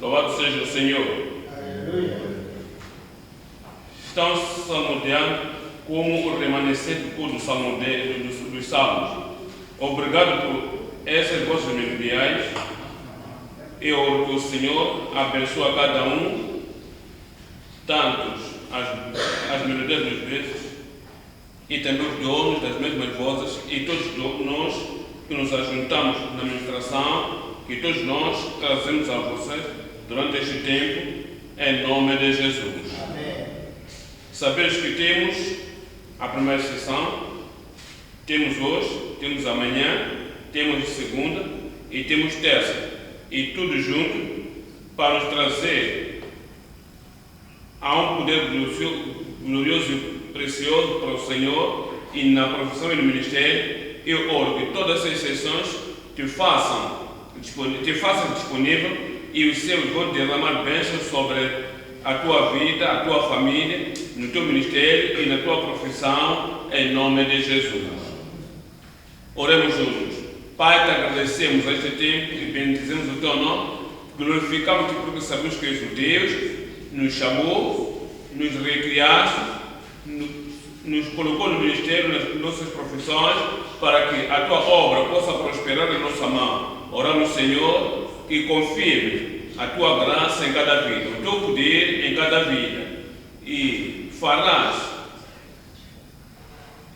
Louvado seja o Senhor. Aleluia. Estão salmodiando como o remanescente do Salmo dos Salmos. Obrigado por essas vossas memoriais. Eu oro que o Senhor abençoe a cada um, tantos as melodias dos versos e também os donos das mesmas vozes, e todos nós que nos ajuntamos na ministração, que todos nós trazemos a vocês durante este tempo, em nome de Jesus. Amém. Sabemos que temos a primeira sessão, temos hoje, temos amanhã, temos segunda e temos terça, e tudo junto para nos trazer a um poder glorioso e precioso para o Senhor, e na profissão e no ministério. Eu oro que todas essas sessões te façam disponível, e os céus vão derramar bênçãos sobre a tua vida, a tua família, no teu ministério e na tua profissão, em nome de Jesus. Oremos juntos. Pai, te agradecemos a este tempo e bendizemos o teu nome, glorificamos-te porque sabemos que és o Deus, nos chamou, nos recriaste, nos colocou no ministério, nas nossas profissões, para que a tua obra possa prosperar em nossa mão. Oramos, Senhor, que confirme a tua graça em cada vida, o teu poder em cada vida, e farás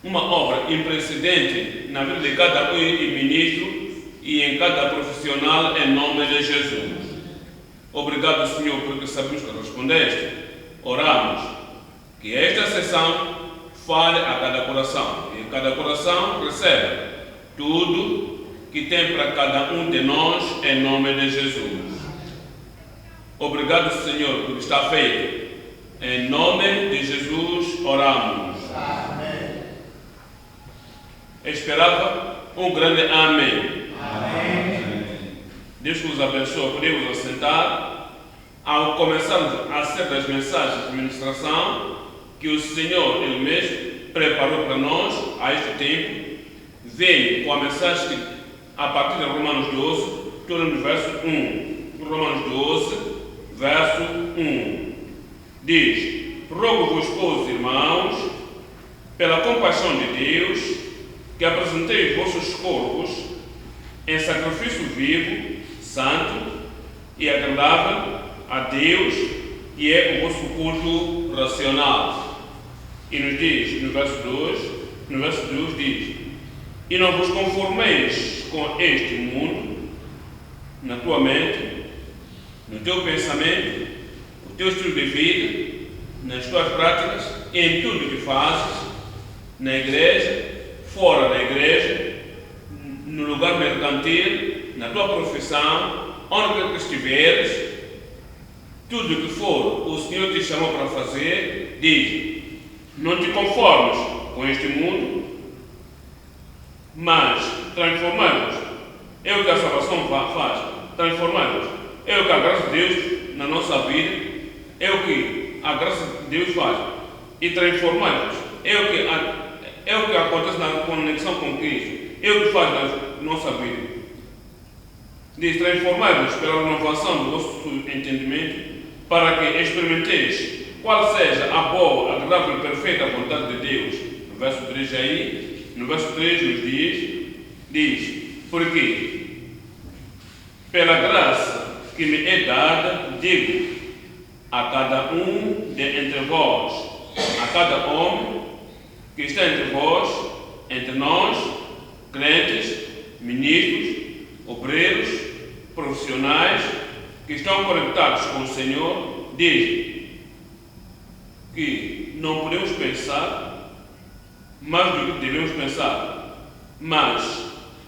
uma obra imprecedente na vida de cada ministro e em cada profissional, em nome de Jesus. Obrigado, Senhor, porque sabemos que respondeste. Oramos que esta sessão fale a cada coração, e cada coração recebe tudo que tem para cada um de nós, em nome de Jesus. Obrigado, Senhor, por está feito. Em nome de Jesus oramos. Amém. Esperava um grande amém. Amém. Deus vos abençoe. Podemos assentar. Ao começarmos a série das mensagens de ministração que o Senhor, Ele mesmo, preparou para nós a este tempo, veio com a mensagem que, a partir de Romanos 12, estou no verso 1. Romanos 12, verso 1. Diz: rogo-vos, pois, irmãos, pela compaixão de Deus, que apresenteis vossos corpos em sacrifício vivo, santo e agradável a Deus, que é o vosso culto racional. E nos diz, no verso 2 diz: e não vos conformeis com este mundo, na tua mente, no teu pensamento, no teu estilo de vida, nas tuas práticas, em tudo que fazes, na igreja, fora da igreja, no lugar mercantil, na tua profissão, onde quer que estiveres, tudo que for o Senhor te chamou para fazer, diz: não te conformes com este mundo, mas transformai-vos. É o que a salvação faz, transformai-vos. É o que a graça de Deus na nossa vida, é o que a graça de Deus faz, e transformai-vos. É o que acontece na conexão com Cristo, é o que faz na nossa vida. Diz: transformai-vos pela renovação do vosso entendimento, para que experimenteis qual seja a boa, agradável e perfeita vontade de Deus. No verso 3 aí, no verso 3 nos diz: porque pela graça que me é dada, digo a cada um de entre vós, a cada homem que está entre vós, entre nós, crentes, ministros, obreiros, profissionais, que estão conectados com o Senhor, diz que não podemos pensar mais do que devemos pensar, mas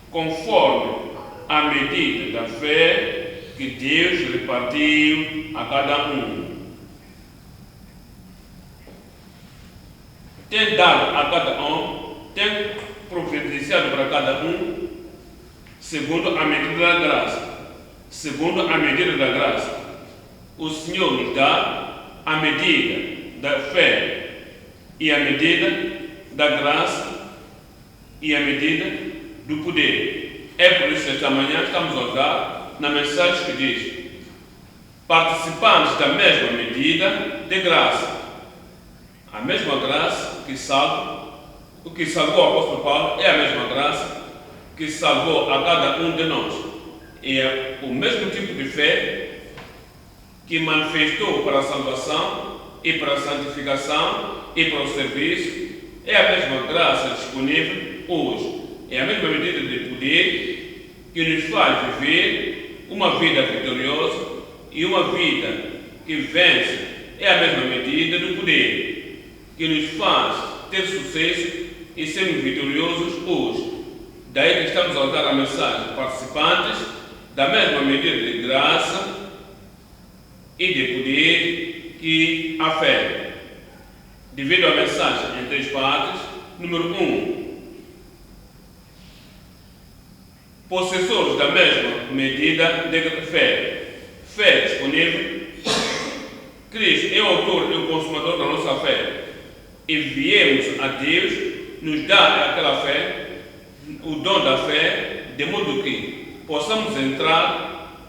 conforme a medida da fé que Deus repartiu a cada um. Tem dado a cada um, tem providenciado para cada um, segundo a medida da graça. Segundo a medida da graça, o Senhor nos dá a medida da fé e a medida da graça e a medida do poder. É por isso que esta manhã estamos a orar na mensagem que diz: participantes da mesma medida de graça. A mesma graça que salva, o que salvou o apóstolo Paulo é a mesma graça que salvou a cada um de nós. E é o mesmo tipo de fé que manifestou para a salvação e para a santificação e para o serviço. É a mesma graça disponível hoje. É a mesma medida de poder que nos faz viver uma vida vitoriosa e uma vida que vence. É a mesma medida do poder que nos faz ter sucesso e sermos vitoriosos hoje. Daí que estamos a usar a mensagem participantes da mesma medida de graça e de poder que a fé. Devido à mensagem em 3 partes, número 1, possessores da mesma medida de fé. Fé disponível. Cristo é o autor e o consumador da nossa fé. E viemos a Deus nos dar aquela fé, o dom da fé, de modo que possamos entrar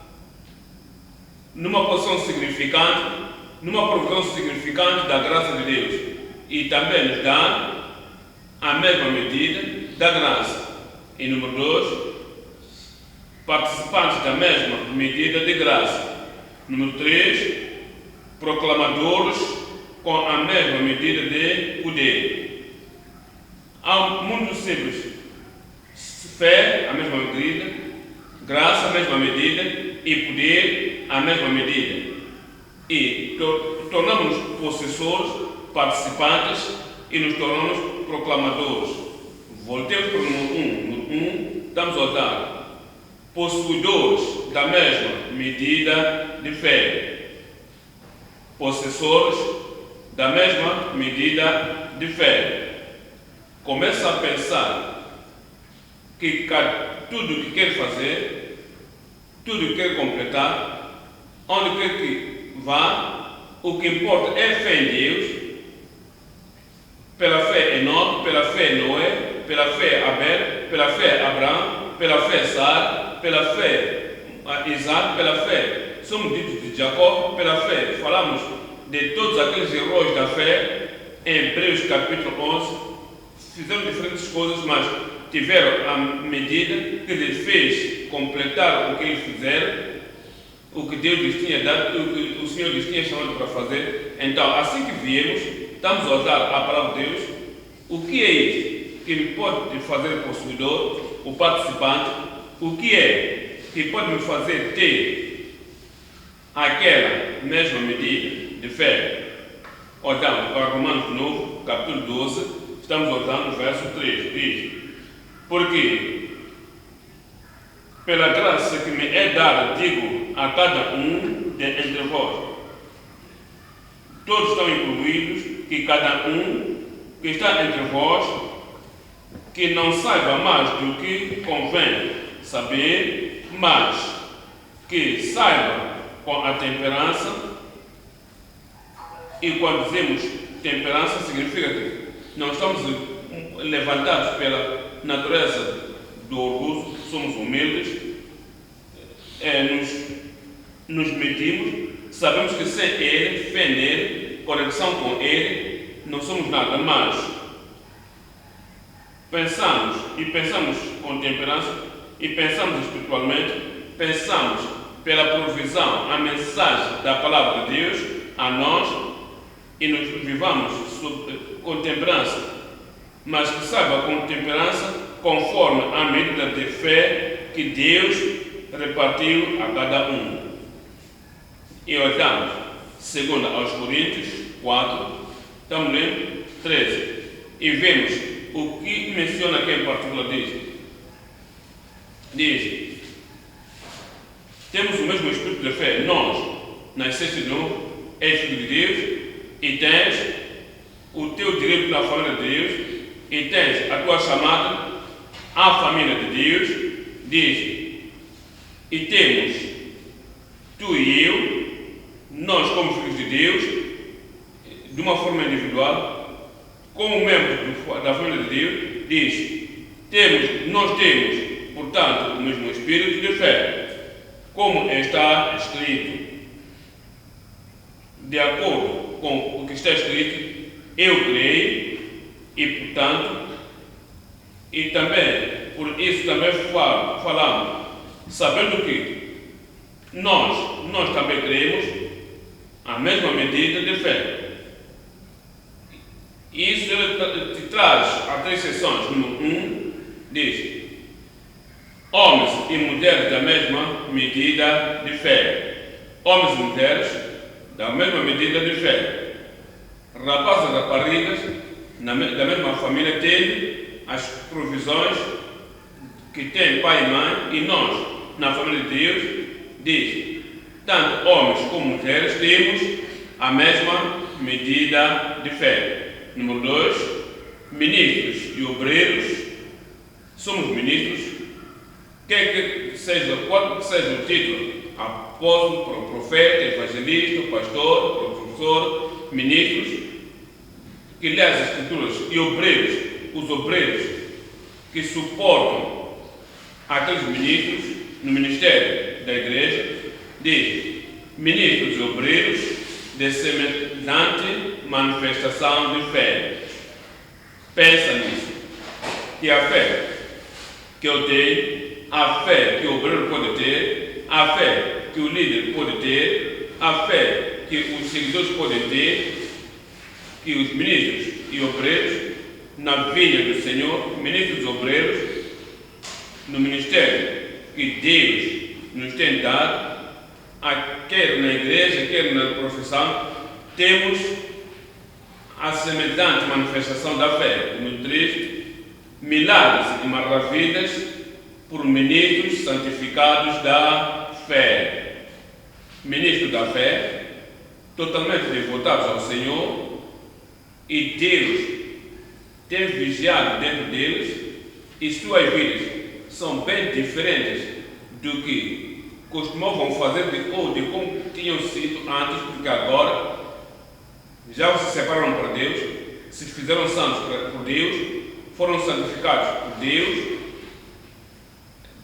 numa posição significante, numa provisão significante da graça de Deus. E também nos dá a mesma medida da graça. E número 2, participantes da mesma medida de graça. Número 3, proclamadores com a mesma medida de poder. Há muito simples. Fé, a mesma medida. Graça, a mesma medida. E poder, a mesma medida. E tornamos-nos possessores, participantes e nos tornamos proclamadores. Voltemos para o número 1. Número 1, estamos a dar possuidores da mesma medida de fé. Possessores da mesma medida de fé. Começa a pensar que tudo o que quer fazer, tudo o que quer completar, onde quer que vá, o que importa é a fé em Deus, pela fé Enoque, pela fé Noé, pela fé Abel, pela fé Abraão, pela fé Sara, pela fé Isaac, pela fé. Somos ditos de Jacó, pela fé. Falamos de todos aqueles heróis da fé em Hebreus capítulo 11. Fizeram diferentes coisas, mas tiveram a medida que lhes fez completar o que eles fizeram, o que Deus lhes tinha dado, o que o Senhor lhes tinha chamado para fazer. Então, assim que viemos, estamos a usar a palavra de Deus. O que é isso que me pode fazer possuidor, o participante? O que é que pode me fazer ter aquela mesma medida de fé? Olhamos para Romanos 9, capítulo 12, estamos olhando no verso 3, diz: porque pela graça que me é dada, digo a cada um entre vós, todos estão incluídos, que cada um que está entre vós, que não saiba mais do que convém saber, mas que saiba com a temperança. E quando dizemos temperança, significa que não estamos levantados pela natureza do orgulho, somos humildes, nos medimos, sabemos que sem Ele, fé nele, conexão com Ele, não somos nada mais. Pensamos com temperança e pensamos espiritualmente, pensamos pela provisão, a mensagem da palavra de Deus a nós e nos vivamos com temperança, mas que saiba com temperança conforme a medida de fé que Deus repartiu a cada um. E olhamos, segundo aos Coríntios 4, estamos lendo 13, e vemos o que menciona aqui em particular. Diz, temos o mesmo espírito de fé, nós, nasceste de novo, és filho de Deus, e tens o teu direito na família de Deus, e tens a tua chamada à família de Deus. Diz, e temos tu e eu, nós como filhos de Deus, de uma forma individual, como membros da família de Deus. Diz, nós temos, portanto, o mesmo espírito de fé, como está escrito: de acordo com o que está escrito, eu creio, e portanto, e também, por isso também falamos, sabendo que nós também cremos a mesma medida de fé. Isso ele te traz a 3 seções. Número 1 diz: homens e mulheres da mesma medida de fé. Homens e mulheres da mesma medida de fé. Rapazes e raparigas da mesma família têm as provisões que tem pai e mãe, e nós, na família de Deus, diz: tanto homens como mulheres temos a mesma medida de fé. Número 2, ministros e obreiros, somos ministros, qual que seja o título, apóstolo, profeta, evangelista, pastor, professor, ministros, que lê as escrituras, e obreiros, os obreiros que suportam aqueles ministros no ministério da igreja, diz: ministros e obreiros de semelhante manifestação de fé. Pensa nisso. Que a fé que eu tenho, a fé que o obreiro pode ter, a fé que o líder pode ter, a fé que os seguidores podem ter, que os ministros e obreiros na vinha do Senhor, ministros e obreiros no ministério que Deus nos tem dado, quer na igreja, quer na profissão, temos a semelhante manifestação da fé. Número 3, milagres e maravilhas por ministros santificados da fé. Ministros da fé, totalmente devotados ao Senhor, e Deus tem vigiado dentro deles, e suas vidas são bem diferentes do que costumavam fazer ou de como tinham sido antes, porque agora já se separaram para Deus, se fizeram santos por Deus, foram santificados por Deus.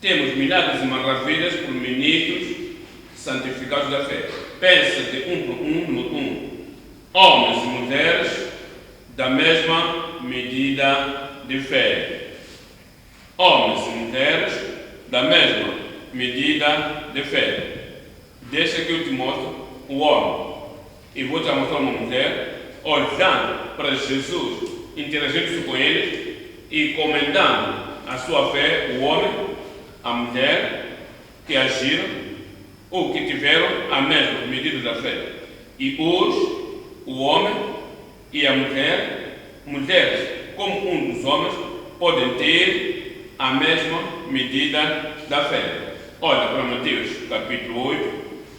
Temos milagres e maravilhas por ministros santificados da fé. Pensa de número 1. Homens e mulheres da mesma medida de fé. Homens e mulheres da mesma medida de fé. Deixa que eu te mostro o homem. E vou te mostrar uma mulher olhando para Jesus, interagindo com eles e comentando a sua fé, o homem, a mulher, que agiram ou que tiveram a mesma medida da fé. E hoje, o homem e a mulher, mulheres como um dos homens, podem ter a mesma medida da fé. Olha para Mateus capítulo 8,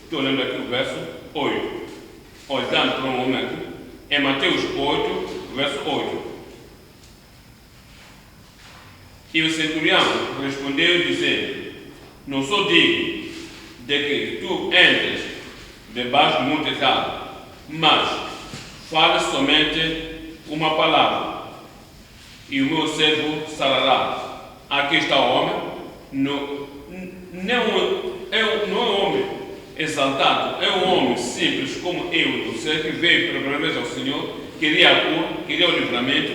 estou lendo aqui o verso 8. Olhando para um momento, é Mateus 8, verso 8. E o centurião respondeu dizendo: não sou digno de que tu entres debaixo do monte alto, mas fale somente uma palavra, e o meu servo sarará. Aqui está o homem, não é um homem exaltado, é um homem simples como eu, você que veio pela primeira vez ao Senhor, queria a cura, queria o livramento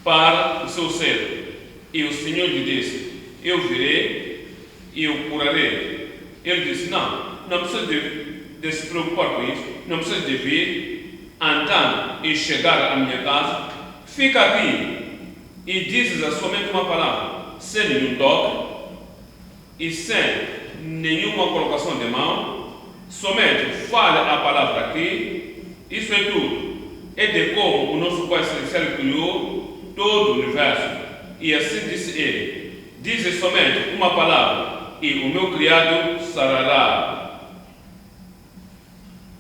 para o seu servo. E o Senhor lhe disse: eu virei e o curarei. Ele disse: não precisa de se preocupar com isso, não precisa de vir andando e chegar à minha casa, fica aqui e dizes somente uma palavra, sem nenhum toque e sem nenhuma colocação de mão, somente fale a palavra aqui, isso é tudo. É de como o nosso Pai Celestial criou todo o universo. E assim disse ele: dize somente uma palavra e o meu criado sarará.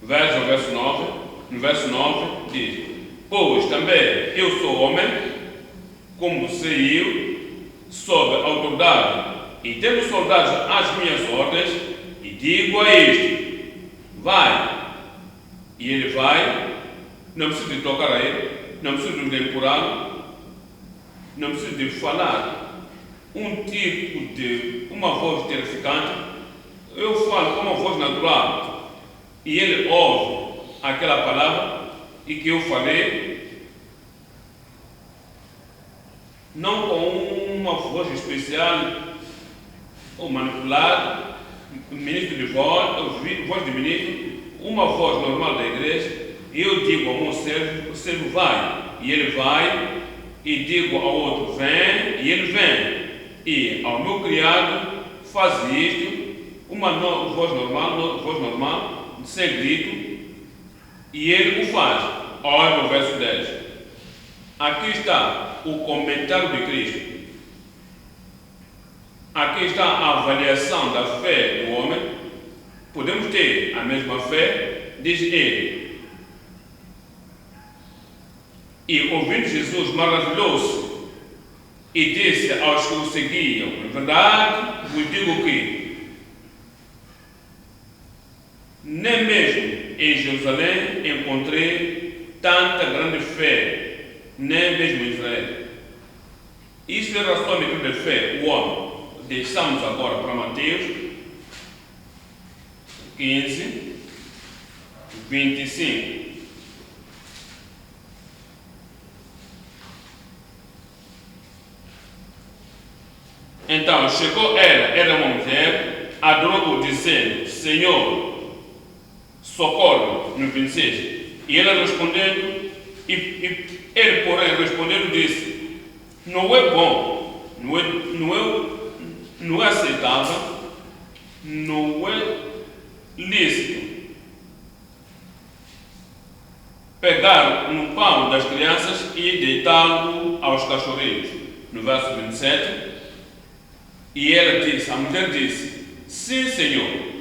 Veja o verso 9. No verso 9 diz: pois também eu sou homem, como você e eu, sob autoridade, e tendo soldados às minhas ordens, e digo a este: vai, e ele vai, não precisa de tocar a ele, não precisa de empurrá-lo, não precisa de falar um tipo de uma voz terrificante. Eu falo com uma voz natural, e ele ouve aquela palavra e que eu falei, não com uma voz especial ou manipulada, ministro de voz de ministro, uma voz normal da igreja, e eu digo ao meu servo, o servo vai, e ele vai, e digo ao outro, vem, e ele vem, e ao meu criado, faz isto, uma voz normal, sem grito, e ele o faz. Olha o verso 10. Aqui está o comentário de Cristo. Aqui está a avaliação da fé do homem. Podemos ter a mesma fé, diz ele. E ouvindo Jesus, maravilhou-se e disse aos que o seguiam, em verdade vos digo que nem mesmo em Jerusalém encontrei tanta grande fé, nem mesmo em Israel. Isso era só a medida de fé, o homem. Deixamos agora para Mateus 15, 25. Então chegou ela, era uma mulher, adorou-o dizendo, Senhor, socorro, no 26. E ela respondendo, e ele porém respondendo disse, não é bom, não é aceitável, não é lícito pegar no pão das crianças e deitá-lo aos cachorrinhos. No verso 27, e ela disse, a mulher disse, sim, Senhor,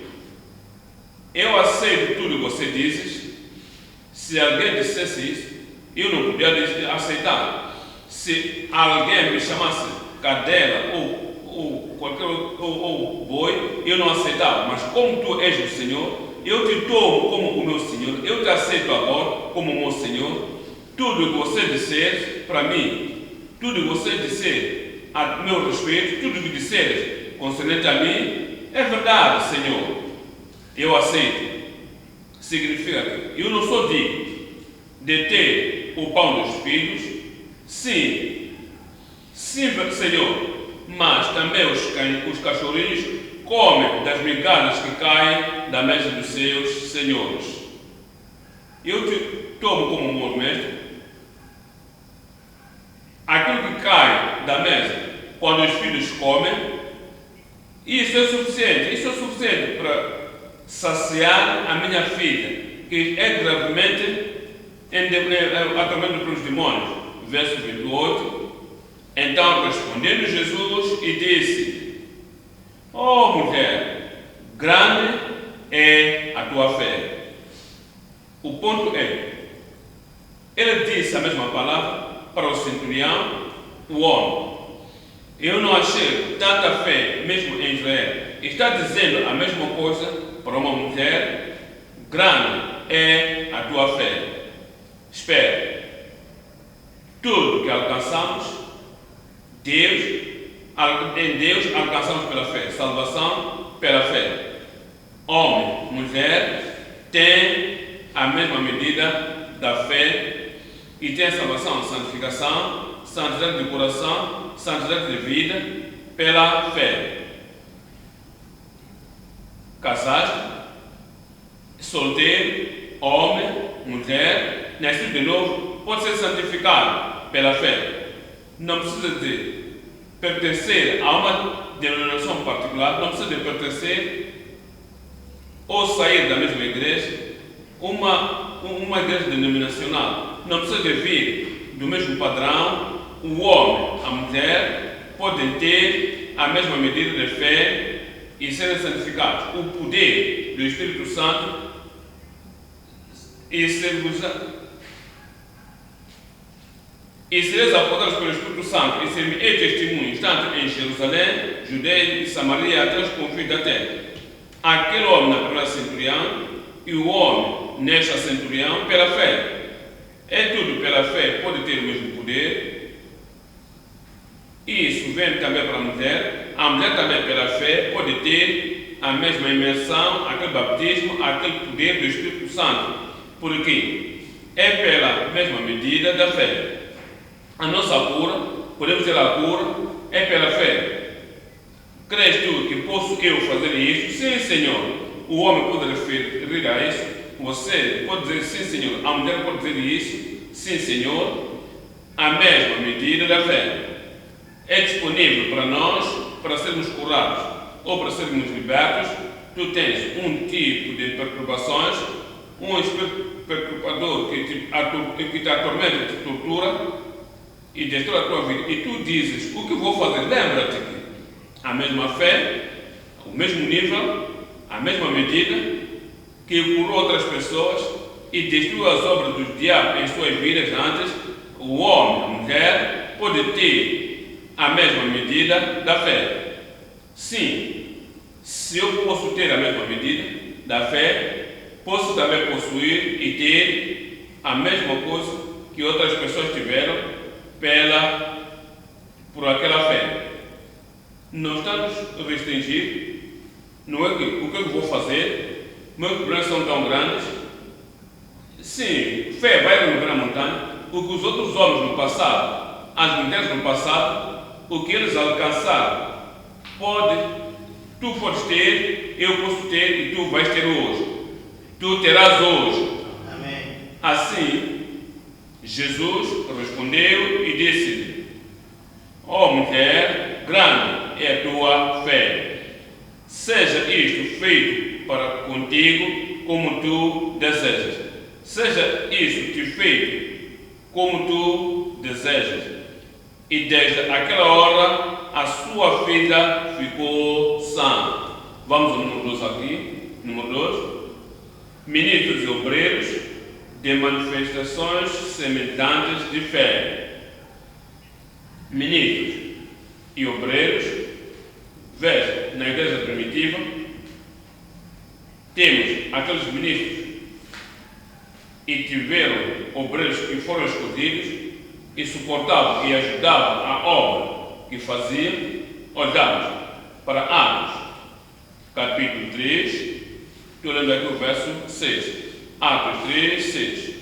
eu aceito tudo que você dizes. Se alguém dissesse isso, eu não podia aceitar. Se alguém me chamasse cadela ou qualquer ou boi, eu não aceitava. Mas como tu és o Senhor, eu te tomo como o meu Senhor, eu te aceito agora como o meu Senhor. Tudo que você disser para mim, tudo que você disser a meu respeito, tudo que disseres concernente a mim, é verdade, Senhor. Eu aceito. Significa que eu não sou digno de ter o pão dos filhos, sim, Senhor, mas também os cachorrinhos comem das migalhas que caem da mesa dos seus senhores. Eu te tomo como um bom mestre. Aquilo que cai da mesa quando os filhos comem, isso é suficiente para saciar a minha filha, que é gravemente atormentada pelos demônios. Verso 28. Então respondendo Jesus e disse, ó mulher, grande é a tua fé. O ponto é, ele disse a mesma palavra para o centurião, o homem. Eu não achei tanta fé, mesmo em Israel. Está dizendo a mesma coisa para uma mulher, grande é a tua fé. Espera. Tudo que alcançamos, em Deus alcançamos pela fé. Salvação pela fé. Homem, mulher, tem a mesma medida da fé e tem salvação, santificação, santidade de coração, santidade de vida pela fé. Casaste, solteiro, homem, mulher, nascido de novo, pode ser santificado pela fé. Não precisa de pertencer a uma denominação particular, não precisa de pertencer ou sair da mesma igreja, uma igreja denominacional. Não precisa de vir do mesmo padrão. O homem, a mulher, podem ter a mesma medida de fé e serem santificados. O poder do Espírito Santo e sereis apodados pelo Espírito Santo e serem testemunhos tanto em Jerusalém, Judeia e Samaria até os confins da terra. Aquele homem na primeira centurião e o homem nesta centurião pela fé. É tudo pela fé, pode ter o mesmo poder. Isso vem também para a mulher também pela fé pode ter a mesma imersão, aquele baptismo, aquele poder do Espírito Santo. Porque é pela mesma medida da fé. A nossa cura, podemos ter a cura, é pela fé. Crês tu que posso eu fazer isto? Sim, Senhor. O homem pode referir a isso. Você pode dizer sim, Senhor. A mulher pode dizer isso. Sim, Senhor. A mesma medida da fé é disponível para nós, para sermos curados ou para sermos libertos. Tu tens um tipo de perturbações, um espírito perturbador que te atormenta, que te tortura e destrói a tua vida. E tu dizes, o que vou fazer? Lembra-te que a mesma fé, o mesmo nível, a mesma medida que curou outras pessoas e destruiu as obras do diabo em suas vidas antes, o homem, a mulher, pode ter a mesma medida da fé. Sim, se eu posso ter a mesma medida da fé, posso também possuir e ter a mesma coisa que outras pessoas tiveram por aquela fé. Não estamos a restringir, não é que o que eu vou fazer, meus problemas são tão grandes. Sim, fé vai remover a montanha. O que os outros homens no passado, as mulheres no passado, o que eles alcançaram, tu podes ter, eu posso ter e tu vais ter hoje. Tu terás hoje. Amém. Assim, Jesus respondeu e disse: ó mulher, grande é a tua fé. Seja isto feito para contigo como tu desejas. Seja isto te feito como tu desejas. E desde aquela hora a sua vida ficou sã. Vamos ao número 2 aqui. Número 2. Ministros e obreiros de manifestações semelhantes de fé. Ministros e obreiros. Veja, na igreja primitiva, temos aqueles ministros e tiveram obreiros que foram escolhidos e suportavam e ajudavam a obra que faziam. Olhamos para Atos, capítulo 3, estou lendo aqui o verso 6. Atos 3, 6.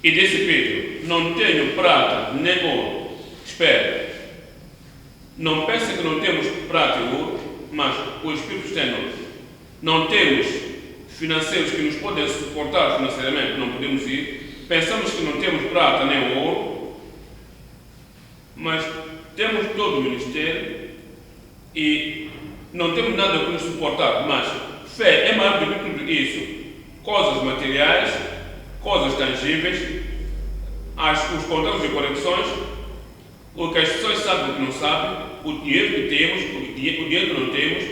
E disse Pedro: não tenho prata nem ouro. Espera, não pense que não temos prata e ouro, mas o Espírito tem nós. Não temos financeiros que nos podem suportar financeiramente, não podemos ir. Pensamos que não temos prata nem ouro, mas temos todo o ministério e não temos nada que nos suportar. Mas fé é maior do que tudo isso. Coisas materiais, coisas tangíveis, os contratos e conexões, o que as pessoas sabem e o que não sabem, o dinheiro que temos, o dinheiro que não temos.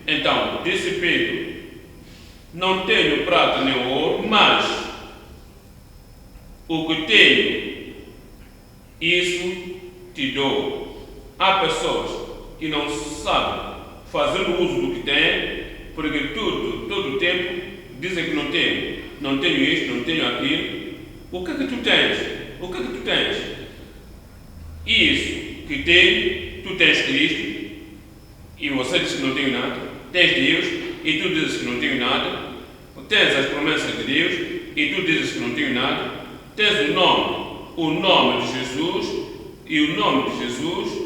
Então, disse Pedro: não tenho prata nem ouro, mas o que tenho, isso te dou. Há pessoas que não sabem fazer o uso do que têm, porque todo o tempo dizem que não tenho. Não tenho isto, não tenho aquilo. O que é que tu tens? O que é que tu tens? Isso que tem, tu tens Cristo, e você diz que não tenho nada. Tens Deus, e tu dizes que não tenho nada. Tens as promessas de Deus, e tu dizes que não tenho nada. Tens o nome de Jesus, e o nome de Jesus,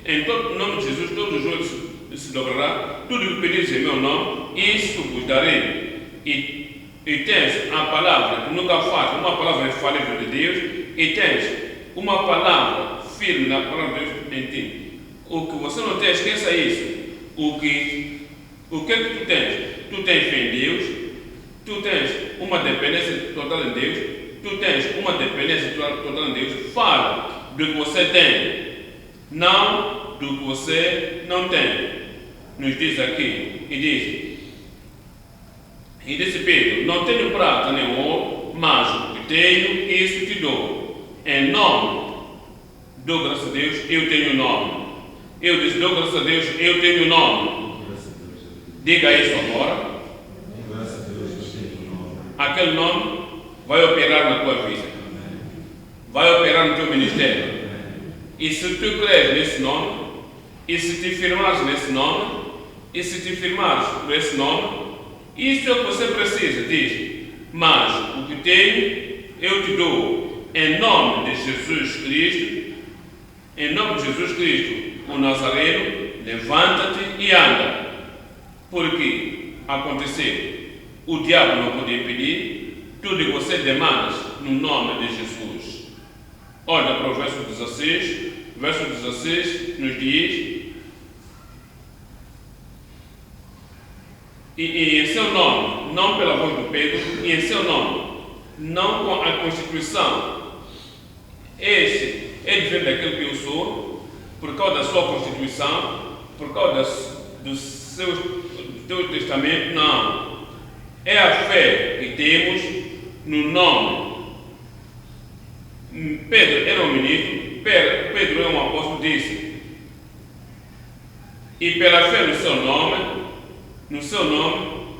em todo o nome de Jesus, todos os joelhos se dobrará. Tudo o que pedires em meu nome, isso vos darei. E tens a palavra que nunca falha, uma palavra infalível de Deus, e tens uma palavra firme na palavra de Deus em ti. O que você não tem, esqueça isso. O que é que tu tens? Tu tens fé em Deus, tu tens uma dependência total em Deus, tu tens uma dependência total em Deus. Fala do que você tem, não do que você não tem. Nos diz aqui, e disse Pedro: não tenho prata nem ouro, mas o que tenho, isso te dou. Em nome, dou graças a Deus, eu tenho nome. Eu disse: dou graças a Deus, eu tenho nome. Diga isso agora. Aquele nome vai operar na tua vida, vai operar no teu ministério. E se tu creres nesse nome, e se te firmares nesse nome, e se te firmares por esse nome, isso é o que você precisa, diz. Mas o que tenho, eu te dou, em nome de Jesus Cristo, o Nazareno, levanta-te e anda. Porque aconteceu, o diabo não pode impedir tudo que você demanda no nome de Jesus. Olha para o verso 16. Verso 16 nos diz: e em seu nome, não pela voz do Pedro, e em seu nome, não com a Constituição. Este é diferente daquilo que eu sou, por causa da sua Constituição, por causa do teu testamento, não. É a fé que temos no nome. Pedro era um ministro, Pedro é um apóstolo, disse: e pela fé no seu nome,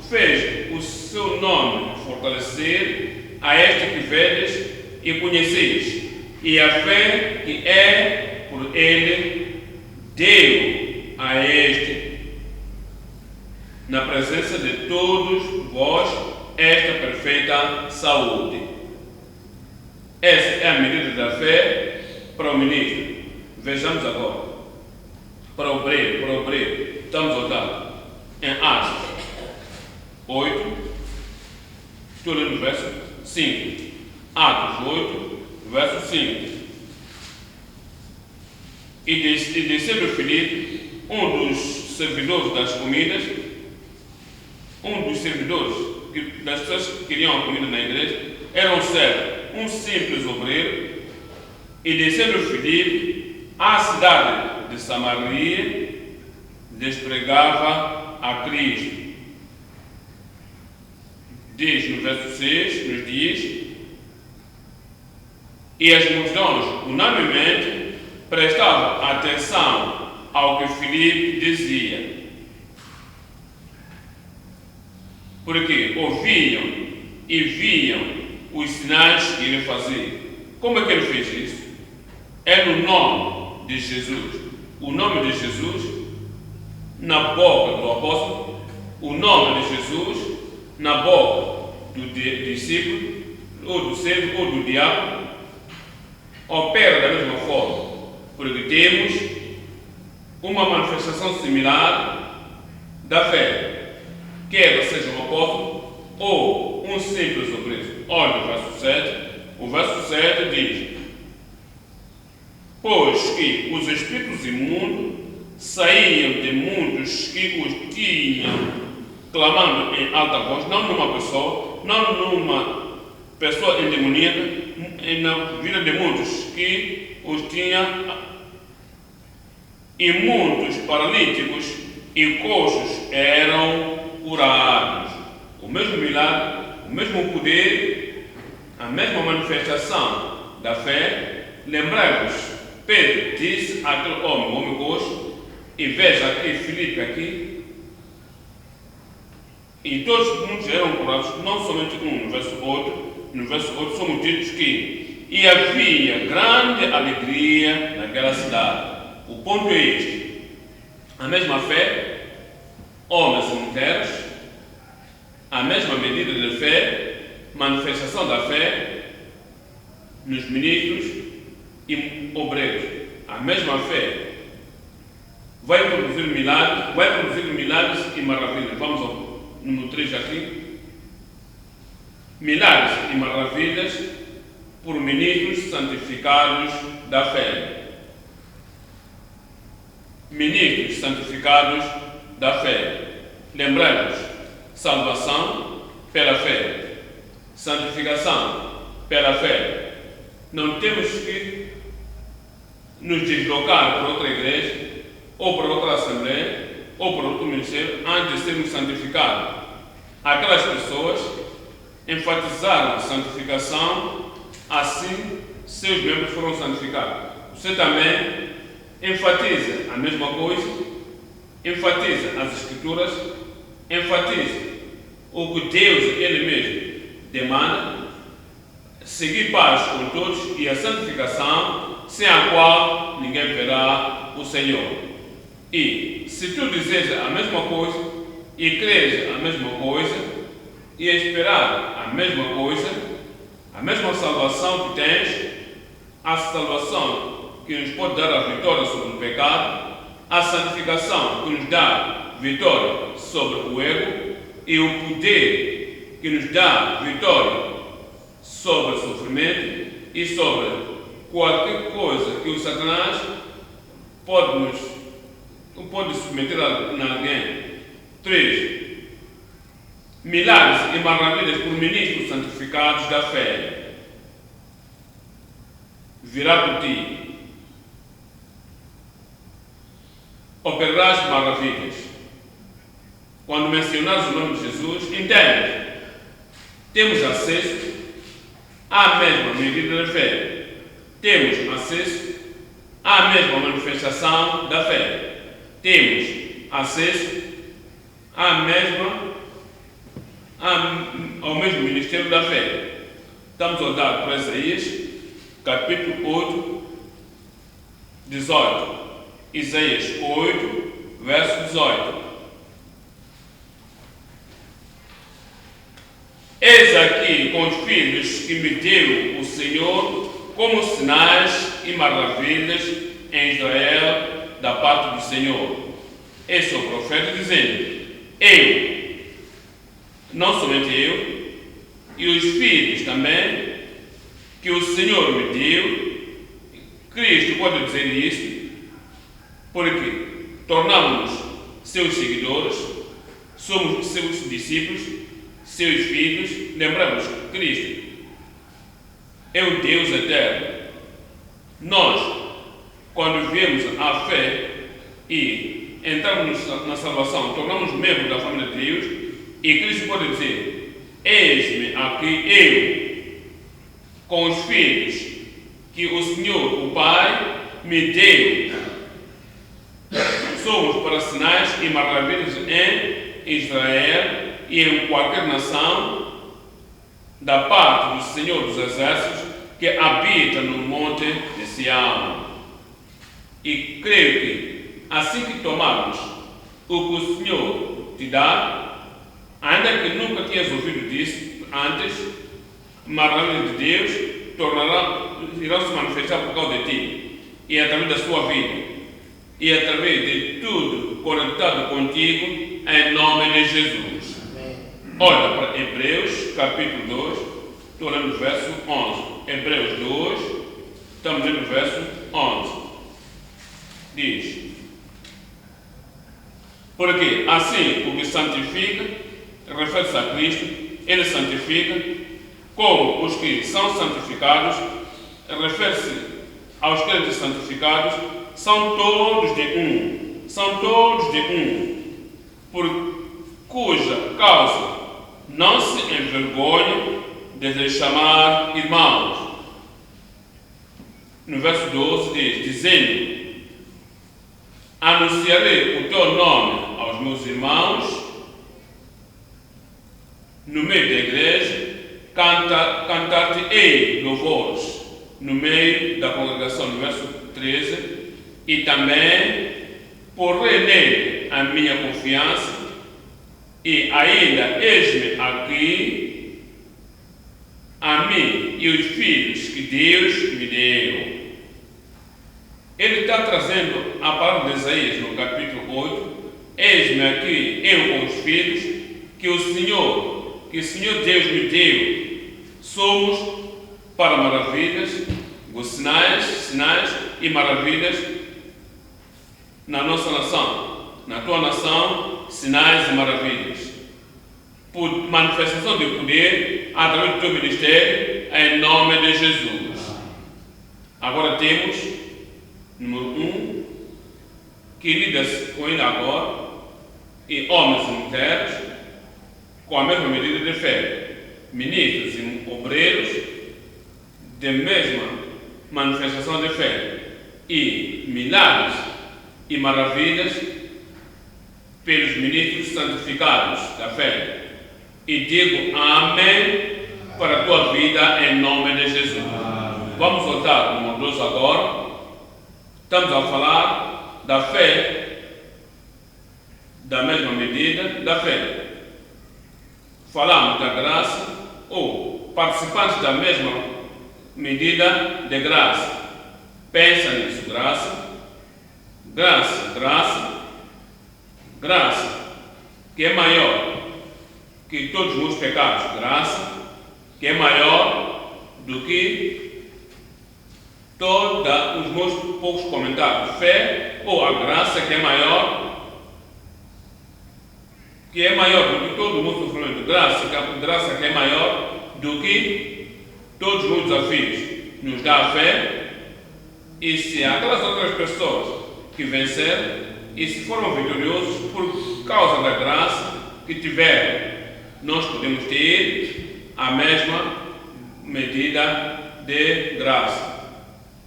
fez o seu nome fortalecer a este que vedes e conheceis, e a fé que é por ele deu a este, na presença de todos vós, esta perfeita saúde. Essa é a medida da fé para o ministro. Vejamos agora. Para o obreiro. Estamos a olhar em Atos 8. Estou lendo o verso 5. Atos 8, verso 5. E descendo Filipe, um dos servidores das comidas, das pessoas que queriam a comida na igreja, era um servo, um simples obreiro, e descendo Filipe à cidade de Samaria, lhes pregava a Cristo. Diz no verso 6, nos diz: e as multidões unanimemente prestavam atenção ao que Filipe dizia, porque ouviam e viam os sinais que ele fazia. Como é que ele fez isso? É no nome de Jesus. O nome de Jesus na boca do apóstolo, o nome de Jesus na boca do discípulo, ou do servo, ou do diabo, opera da mesma forma, porque temos uma manifestação similar da fé, quer seja um apóstolo ou um simples obreiro. Olha o verso 7. O verso 7 diz: pois que os espíritos imundos saíam de muitos que os tinham, clamando em alta voz, não numa pessoa endemoniada, na vida de muitos que os tinha, e muitos paralíticos e coxos eram curados. O mesmo milagre, o mesmo poder, a mesma manifestação da fé. Lembrai-vos, Pedro disse àquele homem coxo, e veja aqui Filipe aqui, e todos muitos eram curados, não somente um. No verso 8 somos ditos que e havia grande alegria naquela cidade. O ponto é este: a mesma fé, homens e mulheres, a mesma medida de fé, manifestação da fé nos ministros e obreiros. A mesma fé vai produzir milagres e maravilhas. Vamos ao número 3 aqui. Milagres e maravilhas por ministros santificados da fé. Ministros santificados da fé. Lembramos, salvação pela fé, santificação pela fé. Não temos que nos deslocar para outra igreja, ou para outra assembleia, ou para outro ministério, antes de sermos santificados. Aquelas pessoas enfatizaram a santificação, assim seus membros foram santificados. Você também enfatiza a mesma coisa, enfatiza as Escrituras, enfatiza o que Deus Ele mesmo demanda, seguir paz com todos e a santificação, sem a qual ninguém verá o Senhor. E se tu dizes a mesma coisa e creres a mesma coisa e esperar a mesma coisa, a mesma salvação que tens, a salvação que nos pode dar a vitória sobre o pecado, a santificação que nos dá vitória sobre o erro e o poder que nos dá vitória sobre o sofrimento e sobre qualquer coisa que o Satanás pode submeter a alguém. 3. Milagres e maravilhas por ministros santificados da fé. Virá por ti. Operarás maravilhas. Quando mencionares o nome de Jesus, entende. Temos acesso à mesma medida da fé. Temos acesso à mesma manifestação da fé. Temos acesso ao mesmo ministério da fé. Estamos a olhar para Isaías, capítulo 8, 18. Isaías 8, verso 18. Eis aqui com os filhos que me deu o Senhor como sinais e maravilhas em Israel da parte do Senhor. Esse é o profeta dizendo: eu, não somente eu, e os filhos também, que o Senhor me deu. Cristo pode dizer isso, porque tornamos-nos seus seguidores, somos seus discípulos, seus filhos. Lembramos que Cristo é o Deus eterno. Nós, quando viemos à fé e entramos na salvação, tornamos membros da família de Deus, e Cristo pode dizer: eis-me aqui eu, com os filhos que o Senhor, o Pai, me deu. Somos para sinais e maravilhas em Israel e em qualquer nação, da parte do Senhor dos Exércitos, que habita no monte de Sião. E creio que, assim que tomarmos o que o Senhor te dá, ainda que nunca tenhas ouvido disso antes, maravilha de Deus irão se manifestar por causa de ti, e através da sua vida, e através de tudo conectado contigo, em nome de Jesus. Amém. Olha para Hebreus, capítulo 2, estou lendo o verso 11. Hebreus 2, estamos lendo o verso 11. Diz: porque assim o que santifica, refere-se a Cristo, ele santifica, como os que são santificados, refere-se aos crentes santificados, são todos de um, por cuja causa não se envergonha de lhes chamar irmãos. No verso 12 diz: dizendo: anunciarei o teu nome aos meus irmãos, no meio da igreja, cantar-te-ei louvores no meio da congregação. No verso 13, e também porei nele a minha confiança, e ainda eis-me aqui, a mim e os filhos que Deus me deu. Ele está trazendo a palavra de Isaías no capítulo 8. Eis-me aqui, eu com os filhos que o Senhor Deus me deu. Somos para maravilhas, sinais e maravilhas na nossa nação, na tua nação, sinais e maravilhas, por manifestação de poder através do teu ministério, em nome de Jesus. Agora temos, número 1, que lida-se com ele agora, e homens e mulheres, com a mesma medida de fé, ministros e obreiros, de mesma manifestação de fé, e milagres e maravilhas pelos ministros santificados da fé. E digo amém para a tua vida em nome de Jesus. Vamos voltar número 2 agora. Estamos a falar da fé da mesma medida da fé. Falamos da graça ou participantes da mesma medida de graça. Pensa nisso, graça, graça, graça, graça, que é maior que todos os meus pecados, graça, que é maior do que todos os meus poucos comentários, fé, ou a graça que é maior do que todo o meu sofrimento, graça que é maior do que todos os meus desafios, nos dá a fé. E se aquelas outras pessoas que venceram e se foram vitoriosos por causa da graça que tiveram, nós podemos ter a mesma medida de graça.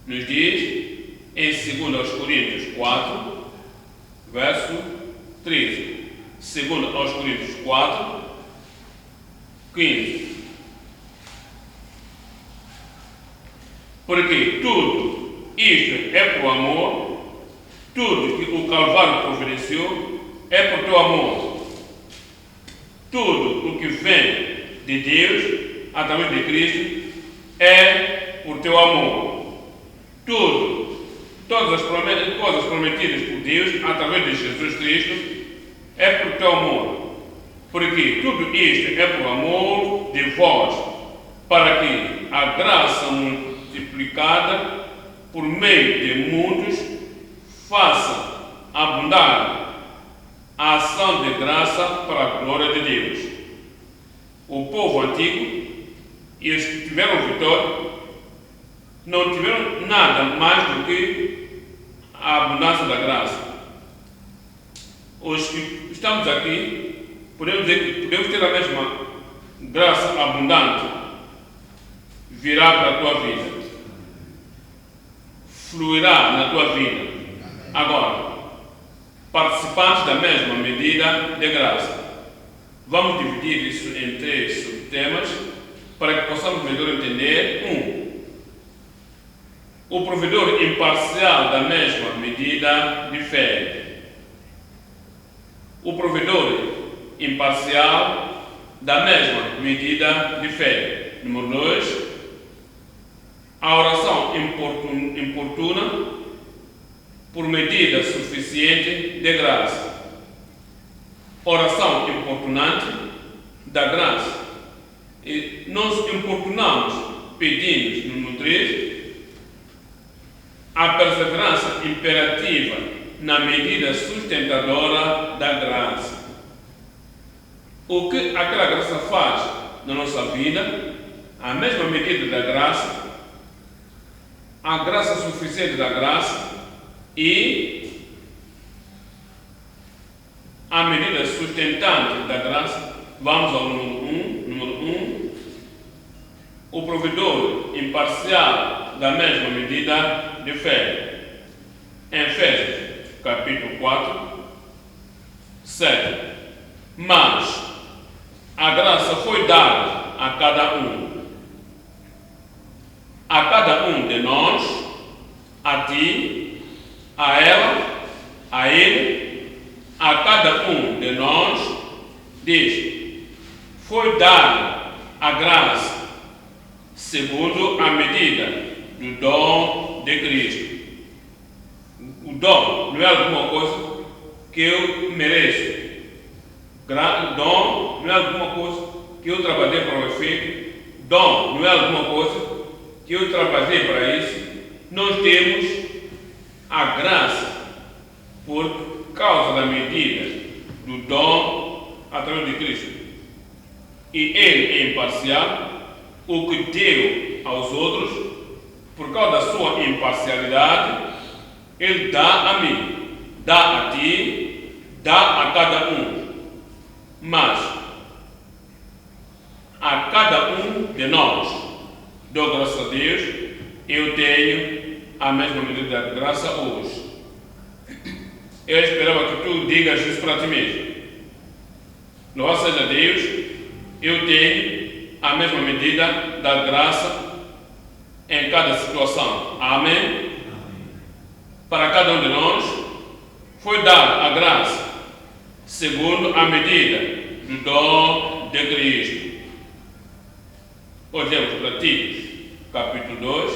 Nos diz em 2 Coríntios 4, verso 13. 2 Coríntios 4, 15. Porque tudo isto é por amor, tudo que o Calvário providenciou é por teu amor. Tudo o que vem de Deus, através de Cristo, é por teu amor. Todas as coisas prometidas por Deus, através de Jesus Cristo, é por teu amor. Porque tudo isto é por amor de vós, para que a graça multiplicada por meio de muitos faça abundar a ação de graça para a glória de Deus. O povo antigo e os que tiveram vitória não tiveram nada mais do que a abundância da graça. Os que estamos aqui, podemos dizer que podemos ter a mesma graça abundante virá para a tua vida, fluirá na tua vida. Agora, participantes da mesma medida de graça. Vamos dividir isso em 3 subtemas para que possamos melhor entender. O provedor imparcial da mesma medida de fé. O provedor imparcial da mesma medida de fé. Número 2. A oração importuna por medida suficiente de graça. Oração importunante da graça. E nós importunamos, pedimos, número 3, a perseverança imperativa na medida sustentadora da graça. O que aquela graça faz na nossa vida, a mesma medida da graça, a graça suficiente da graça e a medida sustentante da graça. Vamos ao número 1. O provedor imparcial da mesma medida de fé. Em Efésios, capítulo 4, 7. Mas a graça foi dada a cada um de nós, a ti, a ela, a ele, a cada um de nós, diz, foi dada a graça, segundo a medida do dom de Cristo. O dom não é alguma coisa que eu mereço. O dom não é alguma coisa que eu trabalhei para o efeito. Dom não é alguma coisa que eu trabalhei para isso. Nós temos a graça por causa da medida do dom através de Cristo. E Ele é imparcial. O que deu aos outros, por causa da sua imparcialidade, Ele dá a mim, dá a ti, dá a cada um. Mas a cada um de nós, dou graças a Deus, eu tenho a mesma medida de graça hoje. Eu esperava que tu digas isso para ti mesmo. Louvado seja Deus, eu tenho a mesma medida da graça em cada situação. Amém? Para cada um de nós foi dada a graça segundo a medida do dom de Cristo. Olhemos para Titos, capítulo 2,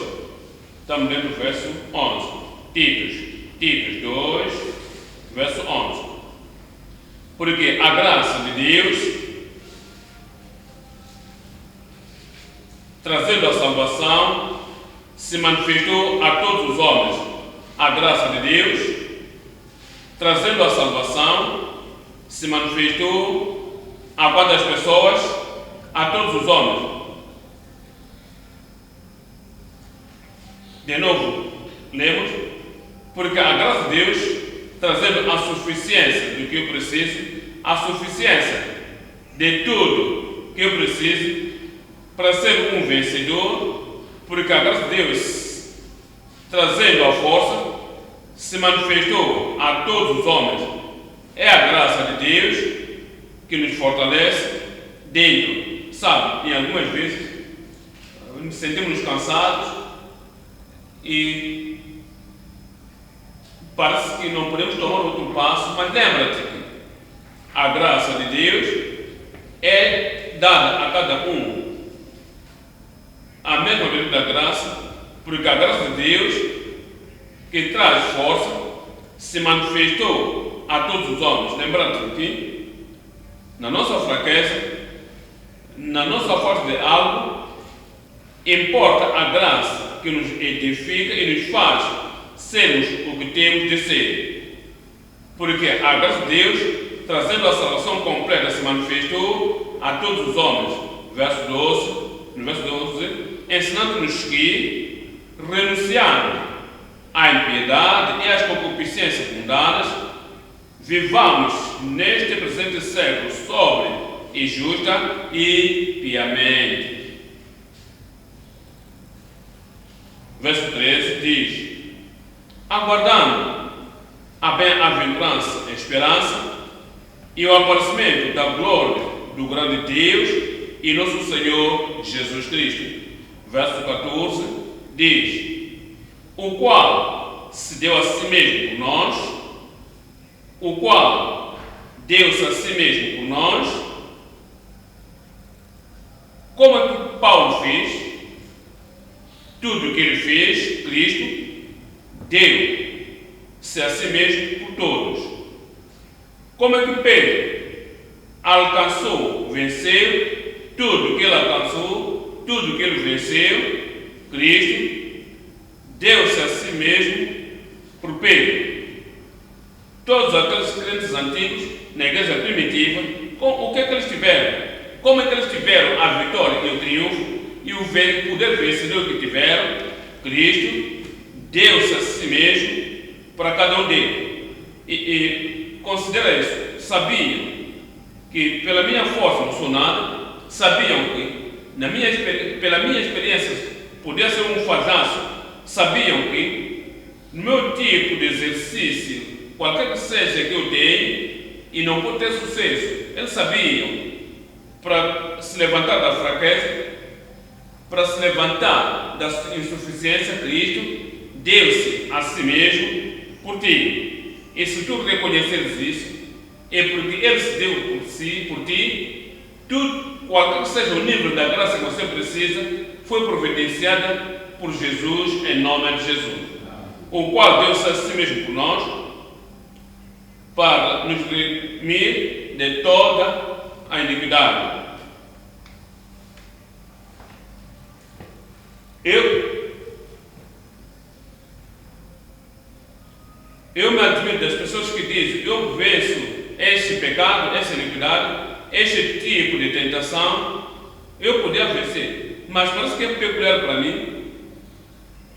estamos lendo o verso 11. Titos 2, verso 11. Porque a graça de Deus, trazendo a salvação, se manifestou a todos os homens. A graça de Deus, trazendo a salvação, se manifestou a quantas pessoas? A todos os homens. De novo, lemos, porque a graça de Deus, trazendo a suficiência do que eu preciso, a suficiência de tudo que eu preciso para ser um vencedor, porque a graça de Deus, trazendo a força, se manifestou a todos os homens. É a graça de Deus que nos fortalece dentro. Sabe, em algumas vezes, nos sentimos cansados e parece que não podemos tomar outro passo, mas lembra-te que a graça de Deus é dada a cada um. A mesma medida da graça, porque a graça de Deus que traz força se manifestou a todos os homens. Lembrando que na nossa fraqueza, na nossa falta de algo, importa a graça que nos edifica e nos faz sermos o que temos de ser. Porque a graça de Deus, trazendo a salvação completa, se manifestou a todos os homens. No verso 12, ensinando-nos que, renunciando à impiedade e às concupiscências mundanas, vivamos neste presente século sobre e justa e piamente. Verso 13 diz: aguardando a bem-aventurança, a esperança e o aparecimento da glória do grande Deus e nosso Senhor Jesus Cristo. Verso 14 diz: o qual se deu a si mesmo por nós, o qual deu-se a si mesmo por nós, como é que Paulo fez? Tudo o que ele fez, Cristo deu-se a si mesmo por todos. Como é que Pedro alcançou, venceu? Tudo que ele alcançou, tudo que ele venceu, Cristo deu-se a si mesmo por Pedro. Todos aqueles crentes antigos na igreja primitiva, o que é que eles tiveram? Como é que eles tiveram a vitória e o triunfo e o poder vencedor que tiveram? Cristo deu-se a si mesmo para cada um deles. E considera isso. Sabiam que pela minha força não sou nada. Sabiam que pela minha experiência podia ser um falhanço. Sabiam que no meu tipo de exercício, qualquer que seja que eu tenha, e não pode ter sucesso. Eles sabiam, para se levantar da fraqueza, para se levantar da insuficiência, Cristo deu-se a si mesmo por ti. E se tu reconheceres isso, é porque Ele se deu por si, por ti, tudo, qualquer que seja o nível da graça que você precisa, foi providenciada por Jesus, em nome de Jesus, o qual deu-se a si mesmo por nós, para nos redimir de toda a iniquidade. Eu me admiro das pessoas que dizem: eu venço este pecado, esta iniquidade, este tipo de tentação, eu podia vencer, mas parece que é peculiar para mim.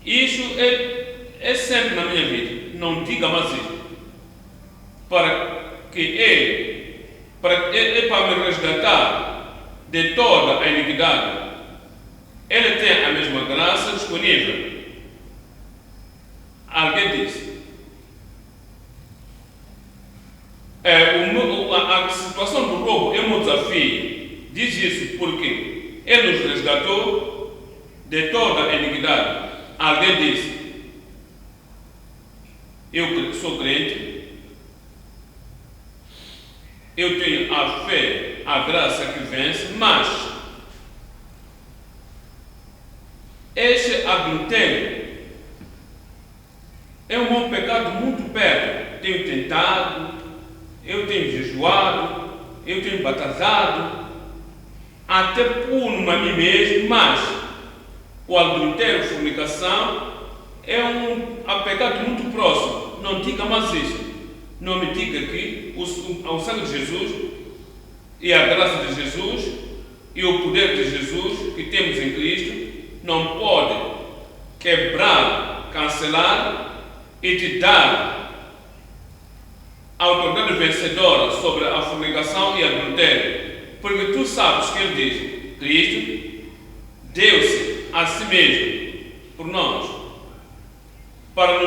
Isso é sempre na minha vida. Não diga mais isso. Para me resgatar de toda a iniquidade. Ele tem a mesma graça disponível. Alguém disse: a situação do roubo é um desafio. Diz isso porque Ele nos resgatou de toda a iniquidade. Alguém disse: eu sou crente, eu tenho a fé, a graça que vence, mas este adultério é um pecado muito perto. Tenho tentado, eu tenho jejuado, eu tenho batizado, até puno a mim mesmo, mas o adultério, a fornicação, é um pecado muito próximo. Não diga mais isso. Não me diga que o sangue de Jesus e a graça de Jesus e o poder de Jesus que temos em Cristo não pode quebrar, cancelar e te dar a autoridade vencedora sobre a fornicação e adultério. Porque tu sabes que ele diz, Cristo deu-se a si mesmo por nós, para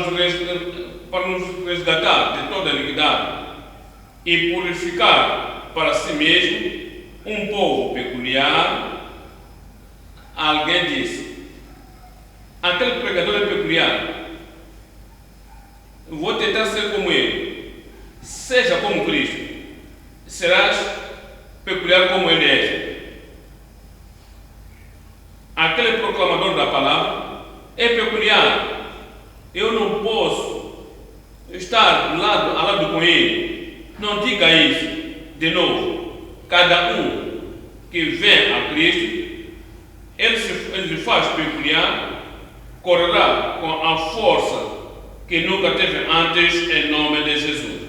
nos resgatar de toda a iniquidade e purificar para si mesmo um povo peculiar. Alguém disse, aquele pregador é peculiar, vou tentar ser como ele. Seja como Cristo, serás peculiar como ele é. Aquele proclamador da palavra é peculiar. Eu não posso estar a lado com ele. Não diga isso. De novo, cada um que vem a Cristo, ele se faz peculiar, correrá com a força que nunca teve antes em nome de Jesus.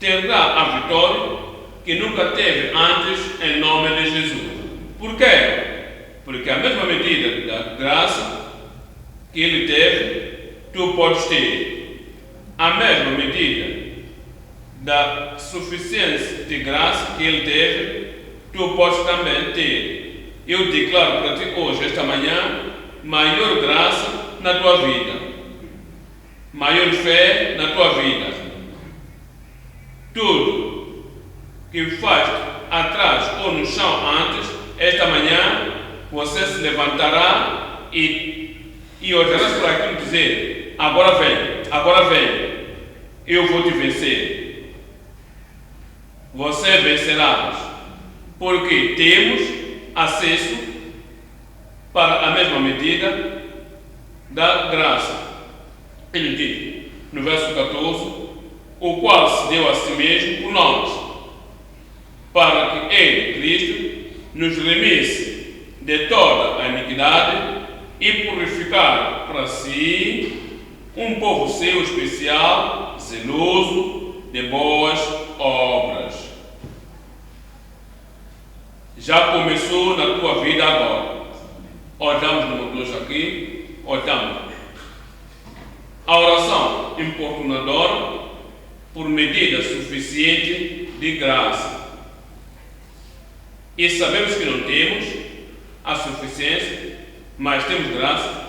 Terá a vitória que nunca teve antes em nome de Jesus. Por quê? Porque a mesma medida da graça que ele teve, tu podes ter. A mesma medida da suficiência de graça que ele teve, tu podes também ter. Eu declaro para ti hoje, esta manhã, maior graça na tua vida, maior fé na tua vida. Tudo que faz atrás ou no chão antes, esta manhã você se levantará e olharás para aquilo e dizer, agora vem, eu vou te vencer. Você vencerás, porque temos acesso para a mesma medida da graça. Ele diz, no verso 14, o qual se deu a si mesmo por nós, para que ele, Cristo, nos remisse de toda a iniquidade e purificar para si um povo seu especial, zeloso de boas obras. Já começou na tua vida agora. Olhamos no motor aqui, olhamos. A oração importunadora por medida suficiente de graça. E sabemos que não temos a suficiência, mas temos graça.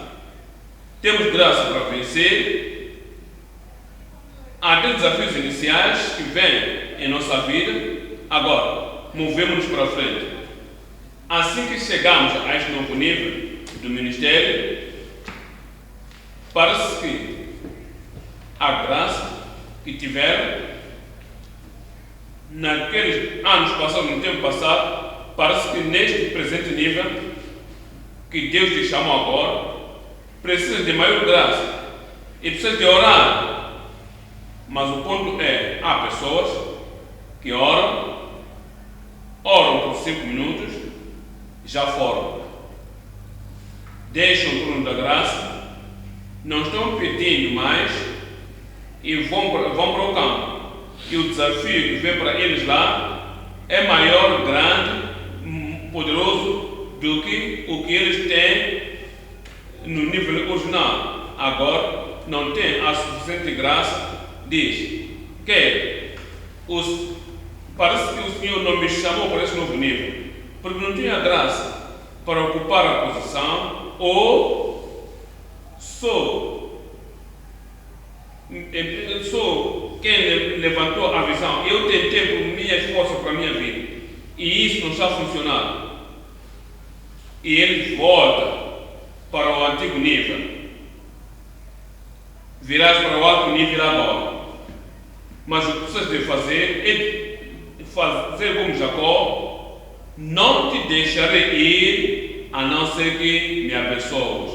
Temos graça para vencer aqueles desafios iniciais que vêm em nossa vida. Agora, movemos-nos para frente. Assim que chegamos a este novo nível do ministério, parece que a graça que tiveram naqueles anos passados, no tempo passado, parece que neste presente nível que Deus te chamou agora, precisa de maior graça e precisa de orar. Mas o ponto é, há pessoas que oram por 5 minutos, já foram. Deixam o trono da graça, não estão pedindo mais e vão para o campo. E o desafio que vem para eles lá é maior, grande, poderoso do que o que eles têm no nível original. Agora, não tem a suficiente graça, diz que parece que o Senhor não me chamou para esse novo nível, porque não tinha graça para ocupar a posição, ou sou quem levantou a visão. Eu tentei por minha força para a minha vida e isso não está funcionando. E ele volta para o antigo nível. Virás para o alto nível agora. Mas o que vocês devem fazer é fazer como Jacó: não te deixarei ir, a não ser que me abençoes.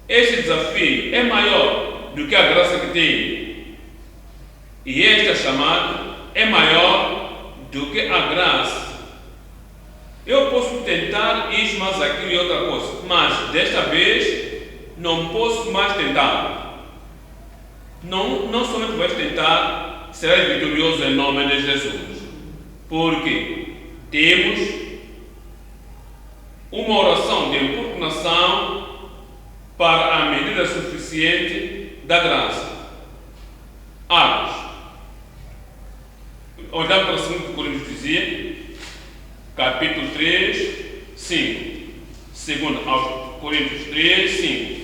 Este desafio é maior do que a graça que tem. E esta chamada é maior do que a graça. Eu posso tentar isso, mas aquilo e outra coisa. Mas desta vez não posso mais tentar. Não somente vais tentar, serás vitorioso em nome de Jesus. Porque temos uma oração de importunação para a medida suficiente da graça. Atos. Olhando para o 2 Coríntios dizia, capítulo 3, 5. Segundo aos Coríntios 3, 5.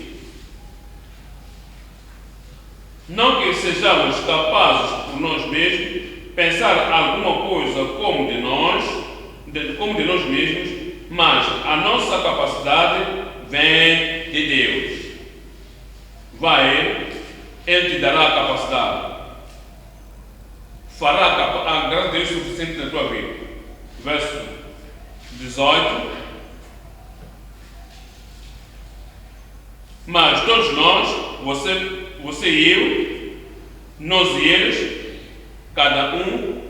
Não que sejamos capazes por nós mesmos pensar alguma coisa como de nós mesmos, mas a nossa capacidade vem de Deus. Vai, Ele te dará a capacidade. Fará a graça de Deus suficiente na tua vida. Verso 18. Mas todos nós, você e eu, nós e eles, cada um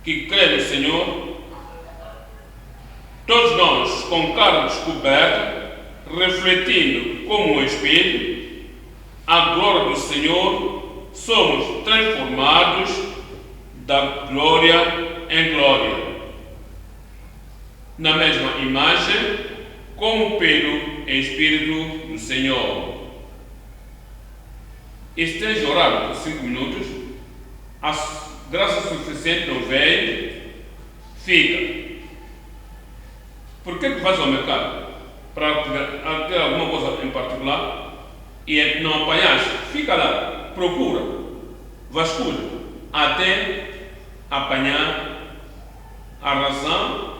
que crê no Senhor, todos nós com carne descoberta, refletindo como um espelho a glória do Senhor, somos transformados da glória em glória, na mesma imagem, como pelo Espírito do Senhor. Esteja orando por 5 minutos, a graça suficiente não vem, fica. Por que vais ao mercado? Para ter alguma coisa em particular e não apanhaste? Fica lá, procura, vasculha, até apanhar a razão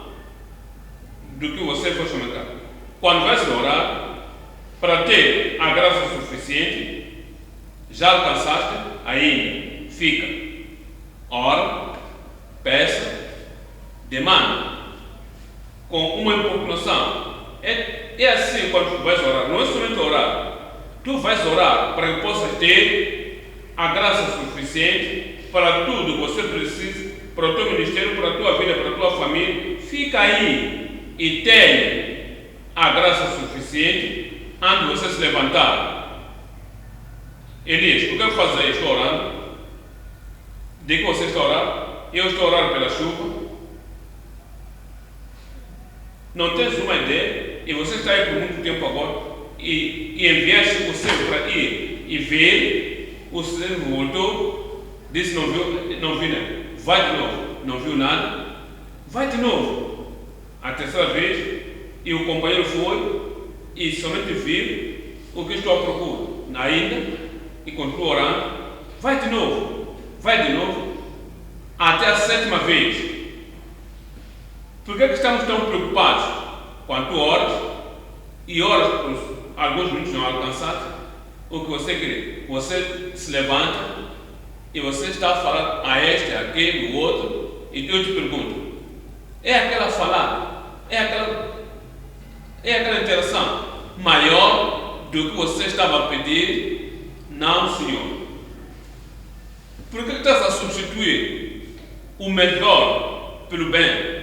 do que você foi ao mercado. Quando vais orar, para ter a graça suficiente, já alcançaste, aí fica. Ora, peça, demanda, com uma importunação. É assim quando tu vais orar, não é somente orar. Tu vais orar para que possas ter a graça suficiente para tudo que você precisa, para o teu ministério, para a tua vida, para a tua família. Fica aí e tenha a graça suficiente antes de você se levantar. Elias, o que eu faço aí? Estou orando. De que você está orando? Eu estou orando pela chuva. Não tens uma ideia e você está aí por muito tempo agora e enviaste o servo para ir e ver, o servo voltou, disse não viu nada. Vai de novo, não viu nada. Vai de novo. A terceira vez, e o companheiro foi e somente viu o que estou à procura. Ainda, e continua orando. Vai de novo, até a 7ª vez. Por que estamos tão preocupados? Quando tu oras, e oras por alguns minutos não alcançados, o que você quer? Você se levanta e você está a falar a este, a aquele, o outro, e eu te pergunto, é aquela falada, é aquela interação maior do que você estava a pedir? Não, Senhor. Por que estás a substituir o melhor pelo bem?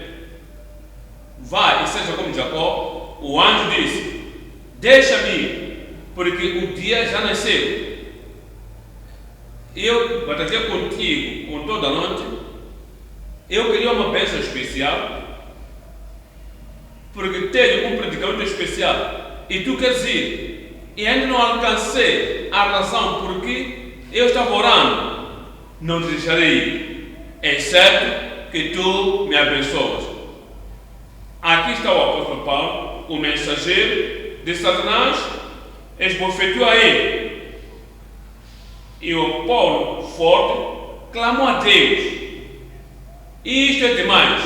Vai e seja como Jacó. O anjo disse, deixa-me ir, porque o dia já nasceu. Eu batalhei contigo com toda a noite. Eu queria uma bênção especial, porque tenho um predicamento especial e tu queres ir, e ainda não alcancei a razão porque eu estava orando. Não te deixarei ir, exceto que tu me abençoas. Aqui está o apóstolo Paulo, o mensageiro de Satanás, esbofeteou a ele. E o Paulo, forte, clamou a Deus. Isto é demais.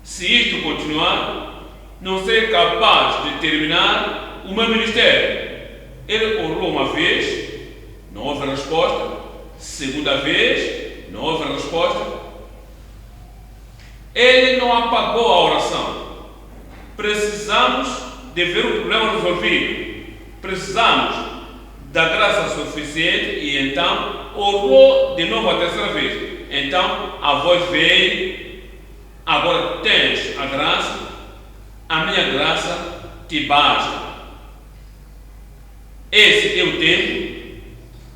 Se isto continuar, não serei capaz de terminar o meu ministério. Ele orou uma vez, não houve resposta. Segunda vez, não houve resposta, ele não apagou a oração. Precisamos de ver o problema resolvido. Precisamos da graça suficiente e então orou de novo a terceira vez. Então a voz veio: agora tens a graça, a minha graça te basta. Esse é o tempo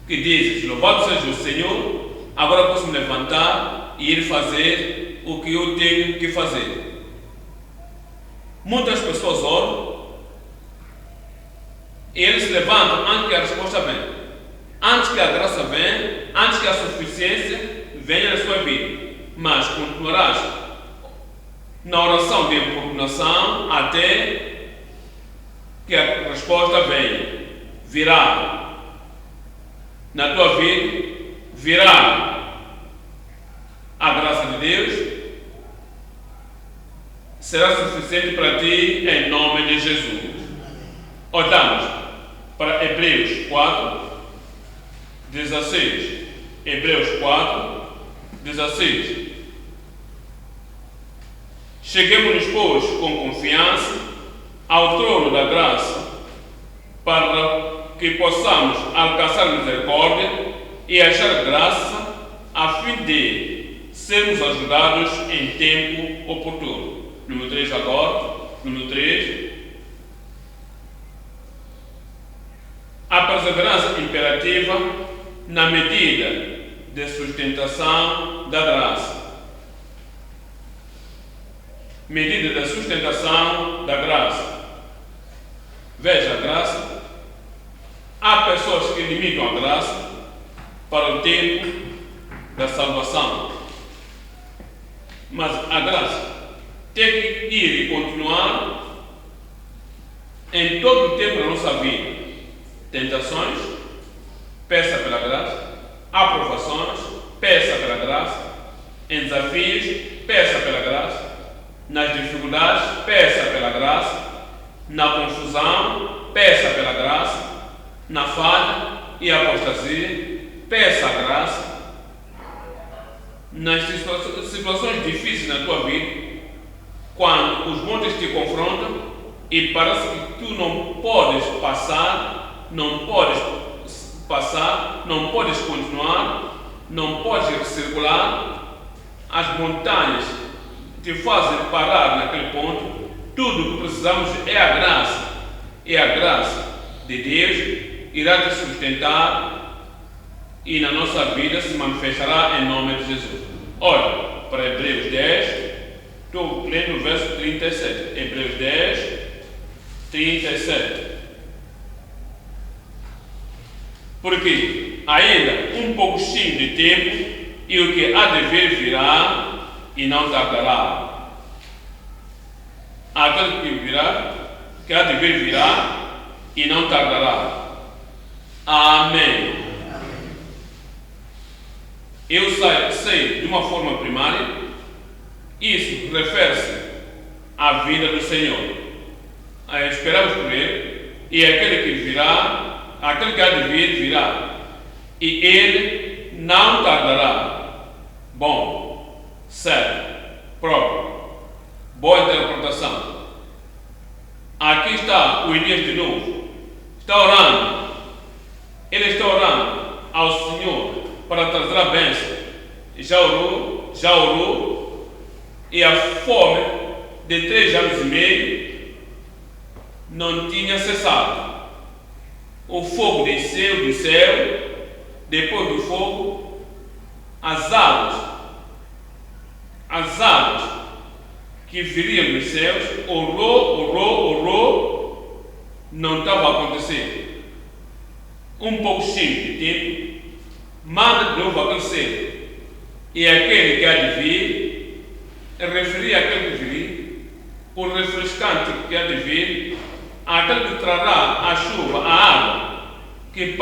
que dizes: louvado seja o Senhor, agora posso me levantar e ir fazer o que eu tenho que fazer. Muitas pessoas oram e eles se levantam antes que a resposta venha, antes que a graça venha, antes que a suficiência venha na sua vida. Mas continuarás na oração de importunação até que a resposta venha. Virá na tua vida, virá a graça de Deus, será suficiente para ti em nome de Jesus. Olhamos para Hebreus 4, 16. Hebreus 4, 16. Cheguemos-nos, pois, com confiança ao trono da graça, para que possamos alcançar misericórdia e achar graça, a fim de sermos ajudados em tempo oportuno. Número 3 agora. Número 3. A perseverança imperativa na medida de sustentação da graça. Medida de sustentação da graça. Veja a graça. Há pessoas que limitam a graça para o tempo da salvação. Mas a graça tem que ir e continuar em todo o tempo da nossa vida. Tentações, peça pela graça. Aprovações, peça pela graça. Em desafios, peça pela graça. Nas dificuldades, peça pela graça. Na confusão, peça pela graça. Na falha e apostasia, peça a graça. Nas situações difíceis na tua vida, quando os montes te confrontam e parece que tu não podes passar, não podes continuar, não podes circular, as montanhas te fazem parar naquele ponto. Tudo o que precisamos é a graça. É a graça de Deus irá te sustentar e na nossa vida se manifestará em nome de Jesus. Olha para Hebreus 10, estou lendo o verso 37. Hebreus 10, 37. Porque ainda um pouquinho de tempo e o que há de vir virá e não tardará. Aquele que há de vir virá e não tardará. Amém. Eu sei de uma forma primária, isso refere-se à vida do Senhor. Esperamos por Ele, e aquele que virá, aquele que há de vir, virá, e Ele não tardará. Bom, certo, próprio, boa interpretação. Aqui está o Elias de novo, está orando. Ele está orando ao Senhor para trazer a bênção. Já orou, e a fome de 3 anos e meio não tinha cessado. O fogo desceu do céu, depois do fogo, as águas que viriam dos céus, orou, não estava a acontecer. Um pouquinho de tempo, manda de novo aquele céu. E aquele que há de vir, referia àquele que viria, o refrescante que há de vir, aquele que trará a chuva, a água, que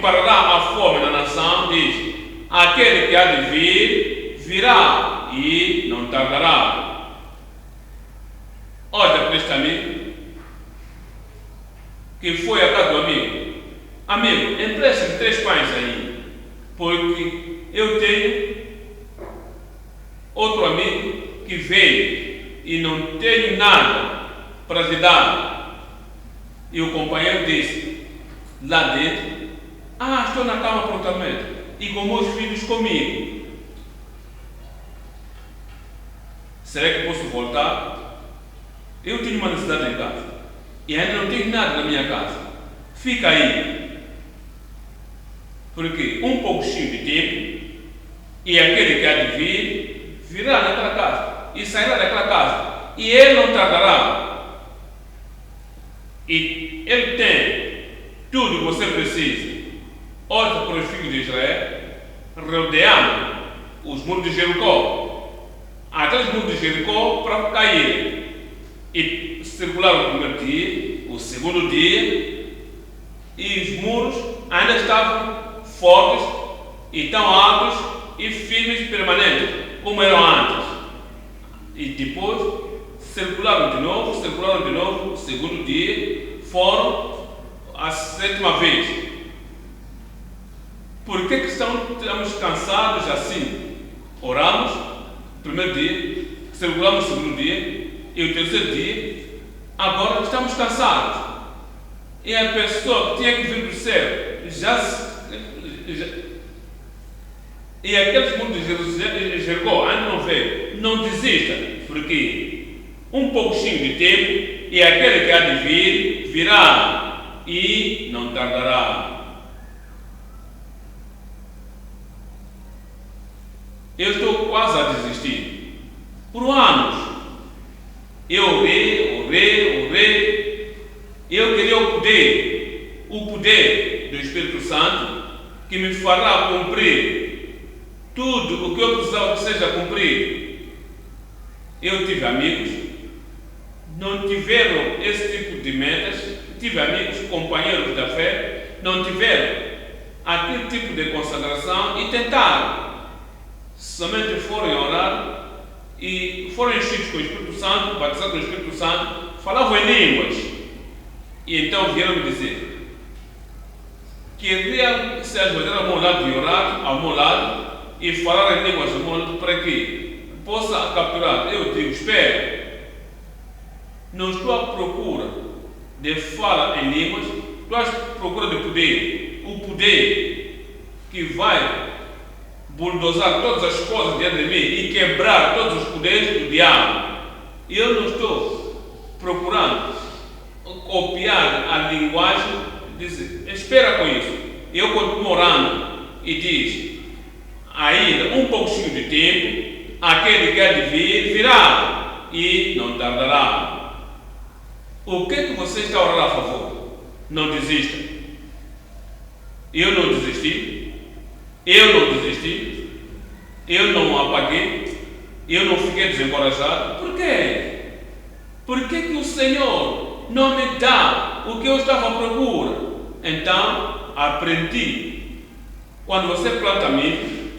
parará a fome na nação, diz: aquele que há de vir, virá e não tardará. Olha para este amigo, que foi a casa do amigo. Amigo, empresta-me 3 pães aí, porque eu tenho outro amigo que veio e não tem nada para lhe dar. E o companheiro disse, lá dentro, estou na cama prontamente, e com meus filhos comigo. Será que posso voltar? Eu tenho uma necessidade em casa, e ainda não tenho nada na minha casa. Fica aí. Porque um pouquinho de tempo, e aquele que há de vir, virá naquela casa, e sairá daquela casa, e ele não tardará. E ele tem tudo o que você precisa. Olha para os filhos de Israel, rodeando os muros de Jericó, aqueles muros de Jericó para cair. E circularam o primeiro dia, o segundo dia, e os muros ainda estavam fortes e tão altos e firmes e permanentes, como eram antes. E depois circularam de novo, o segundo dia, foram a 7ª vez. Por que estamos cansados assim? Oramos, primeiro dia, circulamos o segundo dia, e o terceiro dia, agora estamos cansados. E a pessoa que tinha que vir do céu, e aqueles mundos de Jericó ainda não veio. Não desista, porque um pouquinho de tempo, e aquele que há de vir, virá, e não tardará. Eu estou quase a desistir. Por anos, eu orei. Eu queria o poder do Espírito Santo que me fará cumprir tudo o que eu precisava que seja cumprido. Eu tive amigos, não tiveram esse tipo de metas. Tive amigos, companheiros da fé, não tiveram aquele tipo de consagração e tentaram. Somente foram orar e foram enchidos com o Espírito Santo, batizados com o Espírito Santo, falavam em línguas. E então vieram me dizer: queria se ajoelhar ao meu lado e orar ao meu lado e falar em línguas ao meu lado para que possa capturar. Eu digo: espera, não estou à procura de fala em línguas, estou à procura de poder. O poder que vai buldozar todas as coisas diante de mim e quebrar todos os poderes do diabo. E eu não estou procurando copiar a linguagem, dizer, espera com isso. Eu continuo orando e diz, ainda um pouquinho de tempo, aquele que há de vir, virá e não tardará. O que é que você está orando a favor? Não desista. Eu não desisti. Eu não apaguei, eu não fiquei desencorajado. Por quê? Por que o Senhor não me dá o que eu estava à procura? Então, aprendi. Quando você planta milho,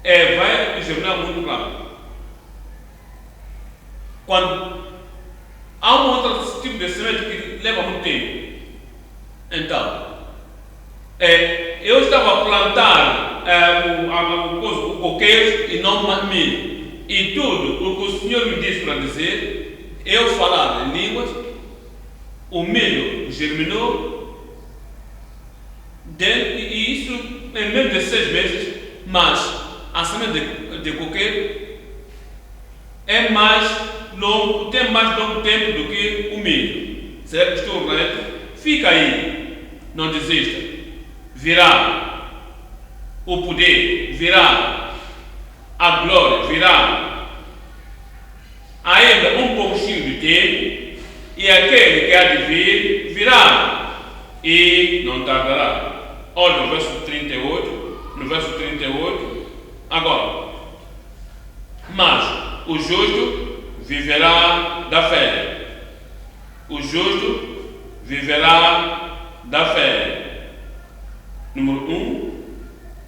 vai germinar muito rápido. Quando há um outro tipo de semente que leva muito tempo. Então, eu estava a plantar o coqueiro e não milho. E tudo o que o Senhor me disse para dizer, eu falava em línguas, o milho germinou, e isso em menos de 6 meses, mas a semente de coqueiro é mais longo, tem mais longo tempo do que o milho. Será que estou correto? Fica aí, não desista. Virá o poder, virá a glória, virá ainda um pouquinho de tempo, e aquele que há de vir, virá e não tardará. Olha no verso 38, agora, mas o justo viverá da fé. O justo viverá da fé. Número 1,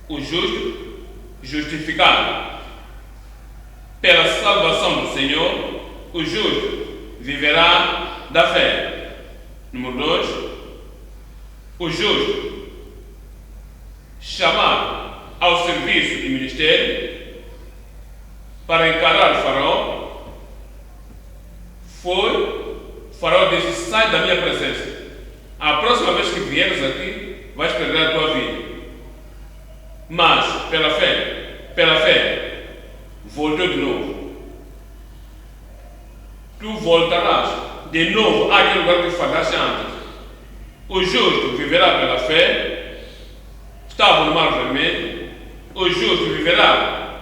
o justo justificado. Pela salvação do Senhor, o justo viverá da fé. Número 2, o justo chamado ao serviço e ministério. para encarar o faraó, Faraó disse: sai da minha presença. A próxima vez que vieres aqui, vais perder a tua vida. Mas, pela fé, voltou de novo. Tu voltarás de novo àquele lugar que falhaste antes. O justo viverá pela fé. Estava no mar vermelho. O justo viverá.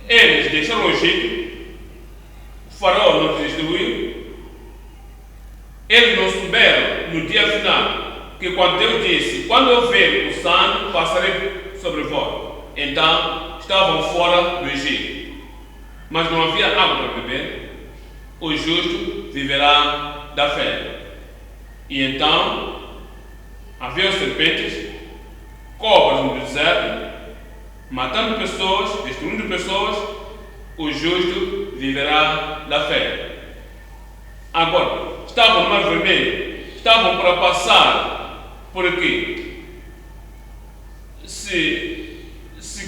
Eles deixaram o Egito. O faraó não os destruiu. Eles não souberam no dia final que quando Deus disse: quando eu ver o sangue, passarei sobre vós. Então estavam fora do Egito, mas não havia água para beber. O justo viverá da fé. E então havia serpentes, cobras no deserto, matando pessoas, destruindo pessoas. O justo viverá da fé. Agora, estavam no mar vermelho, estavam para passar por aqui. Se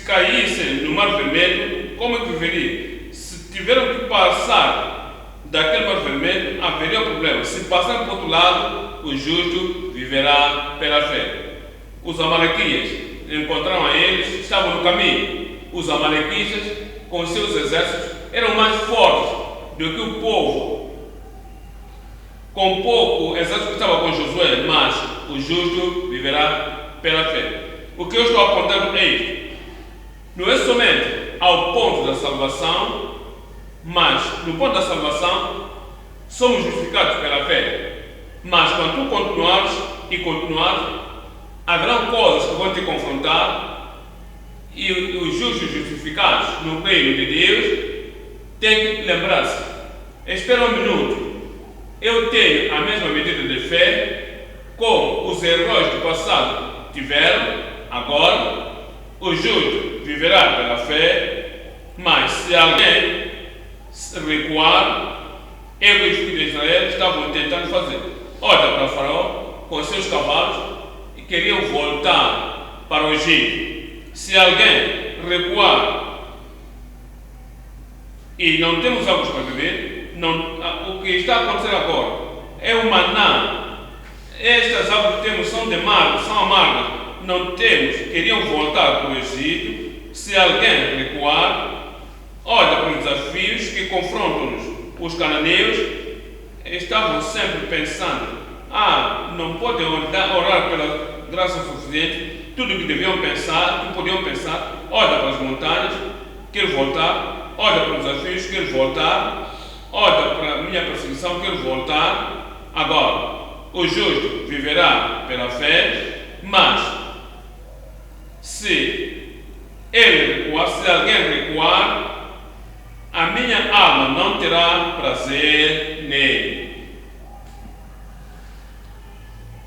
caíssem no mar vermelho, como é que viveria? Se tiveram que passar daquele mar vermelho, haveria problema. Se passar para o outro lado, o justo viverá pela fé. Os amalequitas encontraram a eles, estavam no caminho. Os amalequitas, com seus exércitos, eram mais fortes do que o povo. Com pouco exército que estava com Josué, mas o justo viverá pela fé. O que eu estou apontando é isto. Não é somente ao ponto da salvação, mas no ponto da salvação somos justificados pela fé. Mas quando tu continuares, haverão coisas que vão te confrontar, e os justos justificados no reino de Deus têm que lembrar-se: espera um minuto, eu tenho a mesma medida de fé como os heróis do passado tiveram. Agora o justo viverá pela fé. Mas se alguém recuar, é o que os filhos de Israel estavam tentando fazer. Olha para o faraó com seus cavalos e queriam voltar para o Egito. Se alguém recuar e não temos água para beber, o que está acontecendo agora é o maná. Estas águas que temos são amargas. Não temos, queriam voltar para o Egito. Se alguém recuar, olha para os desafios que confrontam-nos. Os cananeus estavam sempre pensando: não podem orar pela graça suficiente. Tudo o que deviam pensar, que podiam pensar: olha para as montanhas, quero voltar. Olha para os desafios, quero voltar. Olha para a minha perseguição, quero voltar. Agora, o justo viverá pela fé, mas se alguém recuar, a minha alma não terá prazer nele.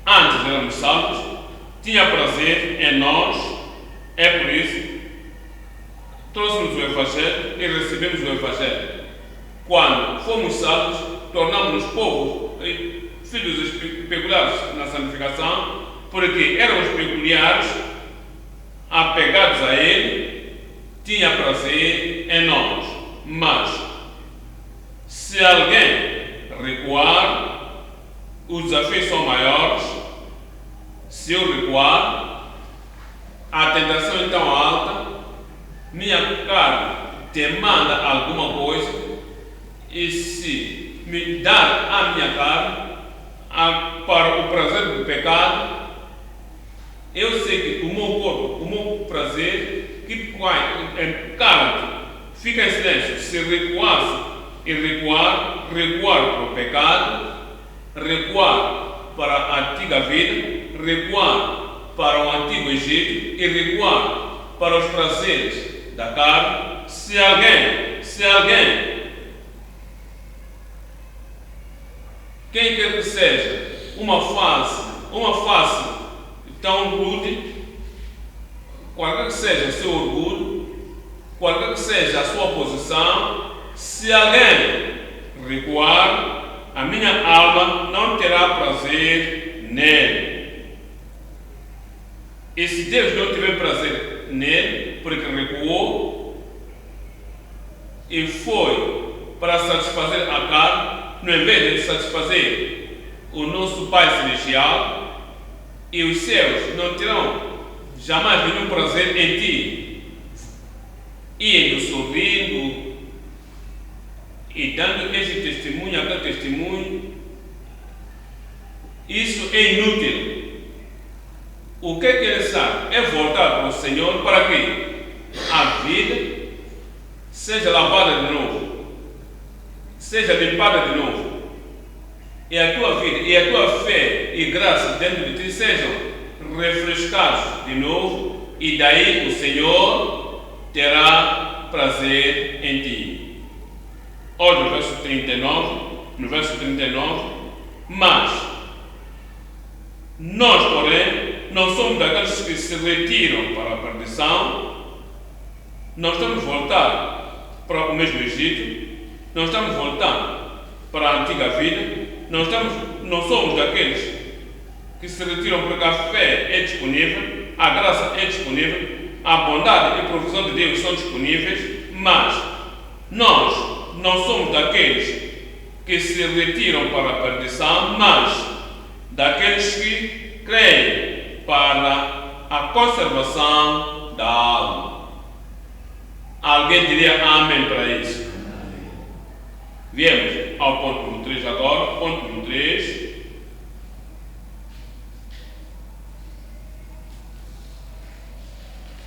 Antes éramos salvos, tinha prazer em nós, é por isso trouxe-nos o Evangelho e recebemos o Evangelho. Quando fomos salvos, tornamos-nos povo, filhos peculiares na santificação, porque éramos peculiares, apegados a Ele, tinha prazer em nós. Mas, se alguém recuar, os desafios são maiores. Se eu recuar, a tentação é tão alta, minha carne demanda alguma coisa, e se me dar a minha carne para o prazer do pecado, eu sei que o meu corpo, o meu prazer, que carne fica em silêncio. Se recuasse e recuar para o pecado, recuar para a antiga vida, recuar para o antigo Egito e recuar para os prazeres da carne. Se alguém, quem quer que seja, uma face tão rude, qualquer que seja o seu orgulho, qualquer que seja a sua posição, se alguém recuar, a minha alma não terá prazer nele. E se Deus não tiver prazer nele, porque recuou e foi para satisfazer a carne, no invés de satisfazer o nosso Pai Celestial, e os céus não terão jamais nenhum prazer em ti, indo, sorrindo e dando este testemunho, aquele testemunho. Isso é inútil. O que é que ele sabe? É voltar para o Senhor para que a vida seja lavada de novo, seja limpada de novo, e a tua vida e a tua fé e graça dentro de ti sejam refrescados de novo, e daí o Senhor terá prazer em ti. Olha no verso 39, mas nós, porém, não somos daqueles que se retiram para a perdição. Nós estamos voltar para o mesmo Egito, nós estamos voltando para a antiga vida, não somos daqueles que se retiram porque a fé é disponível, a graça é disponível, a bondade e a provisão de Deus são disponíveis, mas nós não somos daqueles que se retiram para a perdição, mas daqueles que creem para a conservação da alma. Alguém diria amém para isso? Viemos ao ponto número 3 agora. Ponto número 3.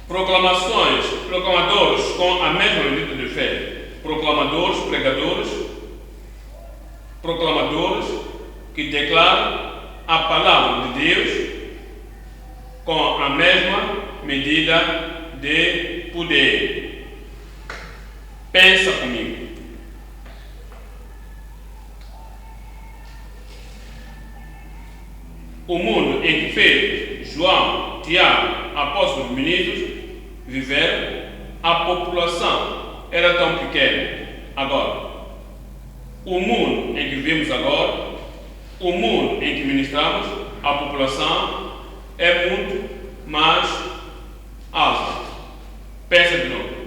Proclamadores com a mesma medida de fé. Proclamadores, pregadores, proclamadores que declaram a palavra de Deus com a mesma medida de poder. Pensa comigo. O mundo em que Pedro, João, Tiago, apóstolos ministros viveram, a população era tão pequena. Agora, o mundo em que vivemos agora, o mundo em que ministramos, a população é muito mais alta. Pensa de novo.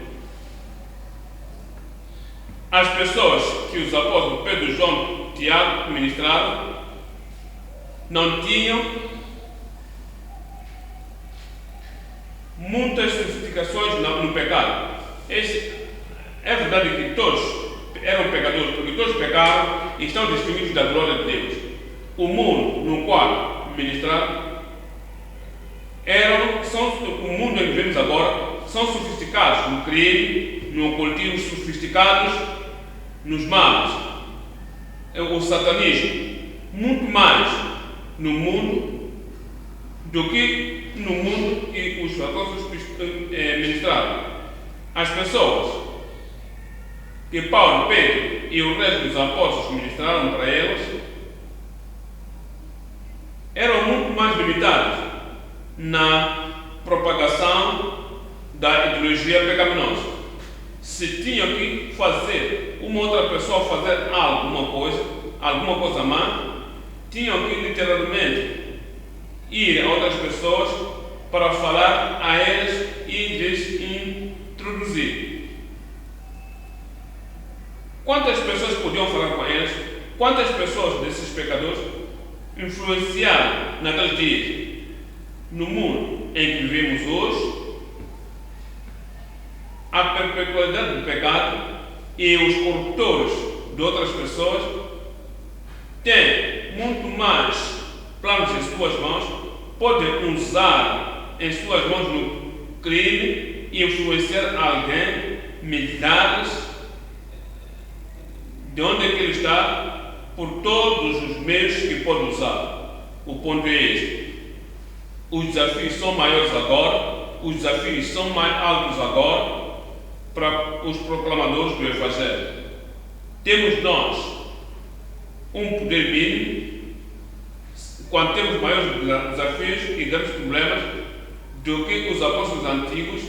As pessoas que os apóstolos Pedro, João, Tiago ministraram não tinham muitas sofisticações no pecado. É verdade que todos eram pecadores, porque todos pecaram e estão destituídos da glória de Deus. O mundo no qual ministraram o mundo em que vivemos agora, são sofisticados no crime, no ocultismo, sofisticados nos males, o satanismo, muito mais no mundo do que no mundo que os apóstolos ministraram. As pessoas que Paulo, Pedro e o resto dos apóstolos ministraram para eles eram muito mais limitadas na propagação da ideologia pecaminosa. Se tinham que fazer uma outra pessoa fazer alguma coisa má, tinham que literalmente ir a outras pessoas para falar a eles e lhes introduzir. Quantas pessoas podiam falar com eles? Quantas pessoas desses pecadores influenciaram naqueles dias? No mundo em que vivemos hoje, a perpetuidade do pecado e os corruptores de outras pessoas têm muito mais planos em suas mãos, podem usar em suas mãos no crime e influenciar alguém, milhares, de onde é que ele está, por todos os meios que pode usar. O ponto é este. Os desafios são maiores agora, os desafios são mais altos agora para os proclamadores do Evangelho. Temos nós um poder mínimo quando temos maiores desafios e grandes problemas do que os apóstolos antigos,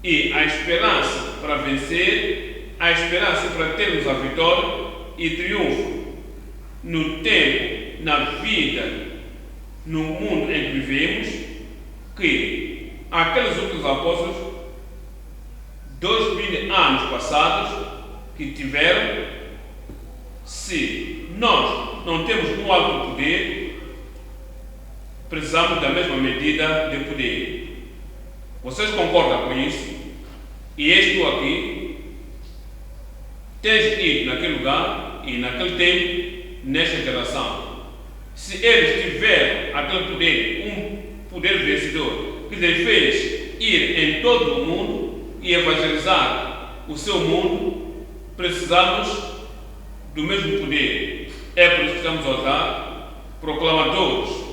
e a esperança para vencer, a esperança para termos a vitória e triunfo no tempo, na vida, no mundo em que vivemos, que aqueles outros apóstolos, 2000 anos passados, que tiveram, se nós não temos um alto poder, precisamos da mesma medida de poder. Vocês concordam com isso? E és tu aqui, tens ido naquele lugar e naquele tempo, nesta geração. Se eles tiverem aquele poder, um poder vencedor, que lhes fez ir em todo o mundo e evangelizar o seu mundo, precisamos do mesmo poder. É por isso que estamos a usar proclamadores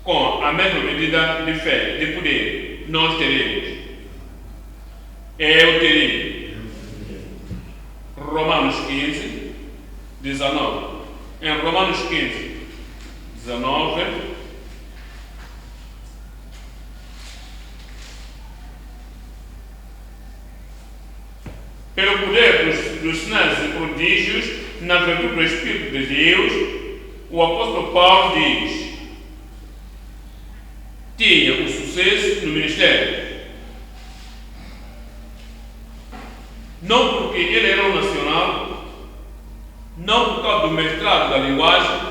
com a mesma medida de fé, de poder. Nós teremos. Eu terei. Romanos 15, 19. Em Romanos 15, 19. Pelo poder dos sinais e prodígios, na virtude do Espírito de Deus, o apóstolo Paulo diz: tinha o sucesso no ministério. Não porque ele era um nacional, não por causa do mestrado da linguagem,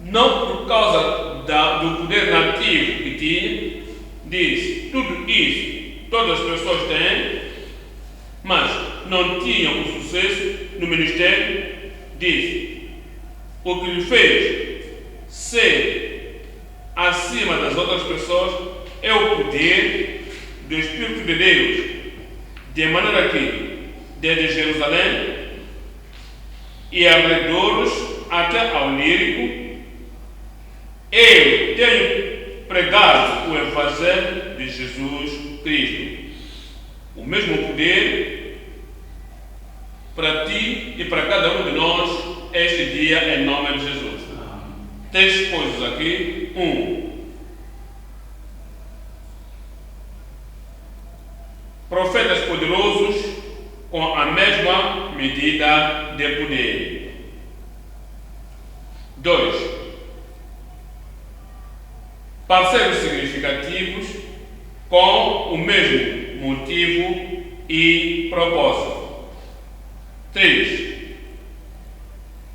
não por causa do poder nativo que tinha. Diz: tudo isso todas as pessoas têm, mas não tinham o sucesso no ministério. Diz: o que lhe fez ser acima das outras pessoas é o poder do Espírito de Deus, de maneira que, desde Jerusalém e arredores até ao Lírico, eu tenho pregado o Evangelho de Jesus Cristo. O mesmo poder para ti e para cada um de nós este dia, em nome de Jesus. Três coisas aqui. Profetas poderosos com a mesma medida de poder. 2. Parceiros significativos com o mesmo motivo e propósito. 3.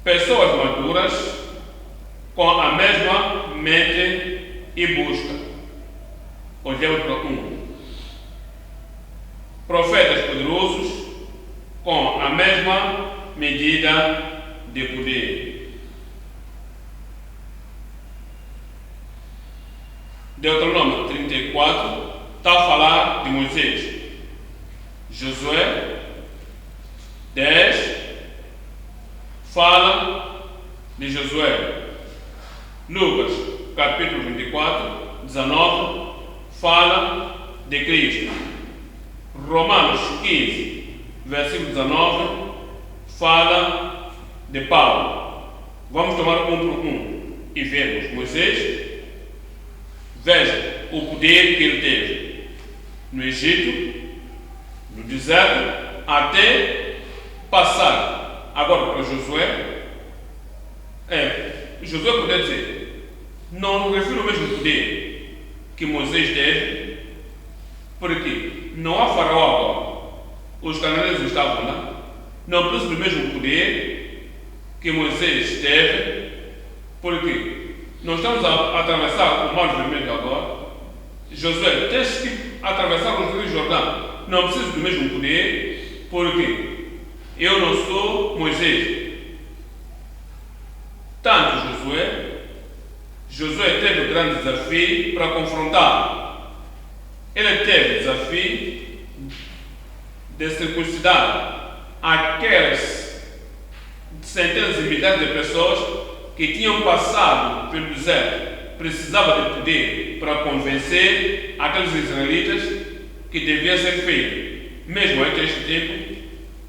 Pessoas maduras com a mesma mente e busca. Olhemos para 1. Profetas poderosos com a mesma medida de poder. Deuteronômio 34 está a falar de Moisés. Josué 10 fala de Josué. Lucas capítulo 24, 19 fala de Cristo. Romanos 15, versículo 19 fala de Paulo. Vamos tomar um por um e vermos Moisés. Veja o poder que ele teve no Egito, no deserto, até passar agora para Josué. Josué poderia dizer, não refiro ao mesmo poder que Moisés teve, porque não há faraó agora. Os cananeus estavam lá. Não precisa do mesmo poder que Moisés teve, porque nós estamos a atravessar o Mar Vermelho agora. Josué tens que atravessar o Rio Jordão. Não precisa do mesmo poder, porque eu não sou Moisés. Tanto Josué teve o grande desafio para confrontar. Ele teve o desafio de circuncidar aquelas centenas e milhares de pessoas que tinham passado pelo deserto. Precisava de poder para convencer aqueles israelitas que devia ser feito, mesmo até este tempo.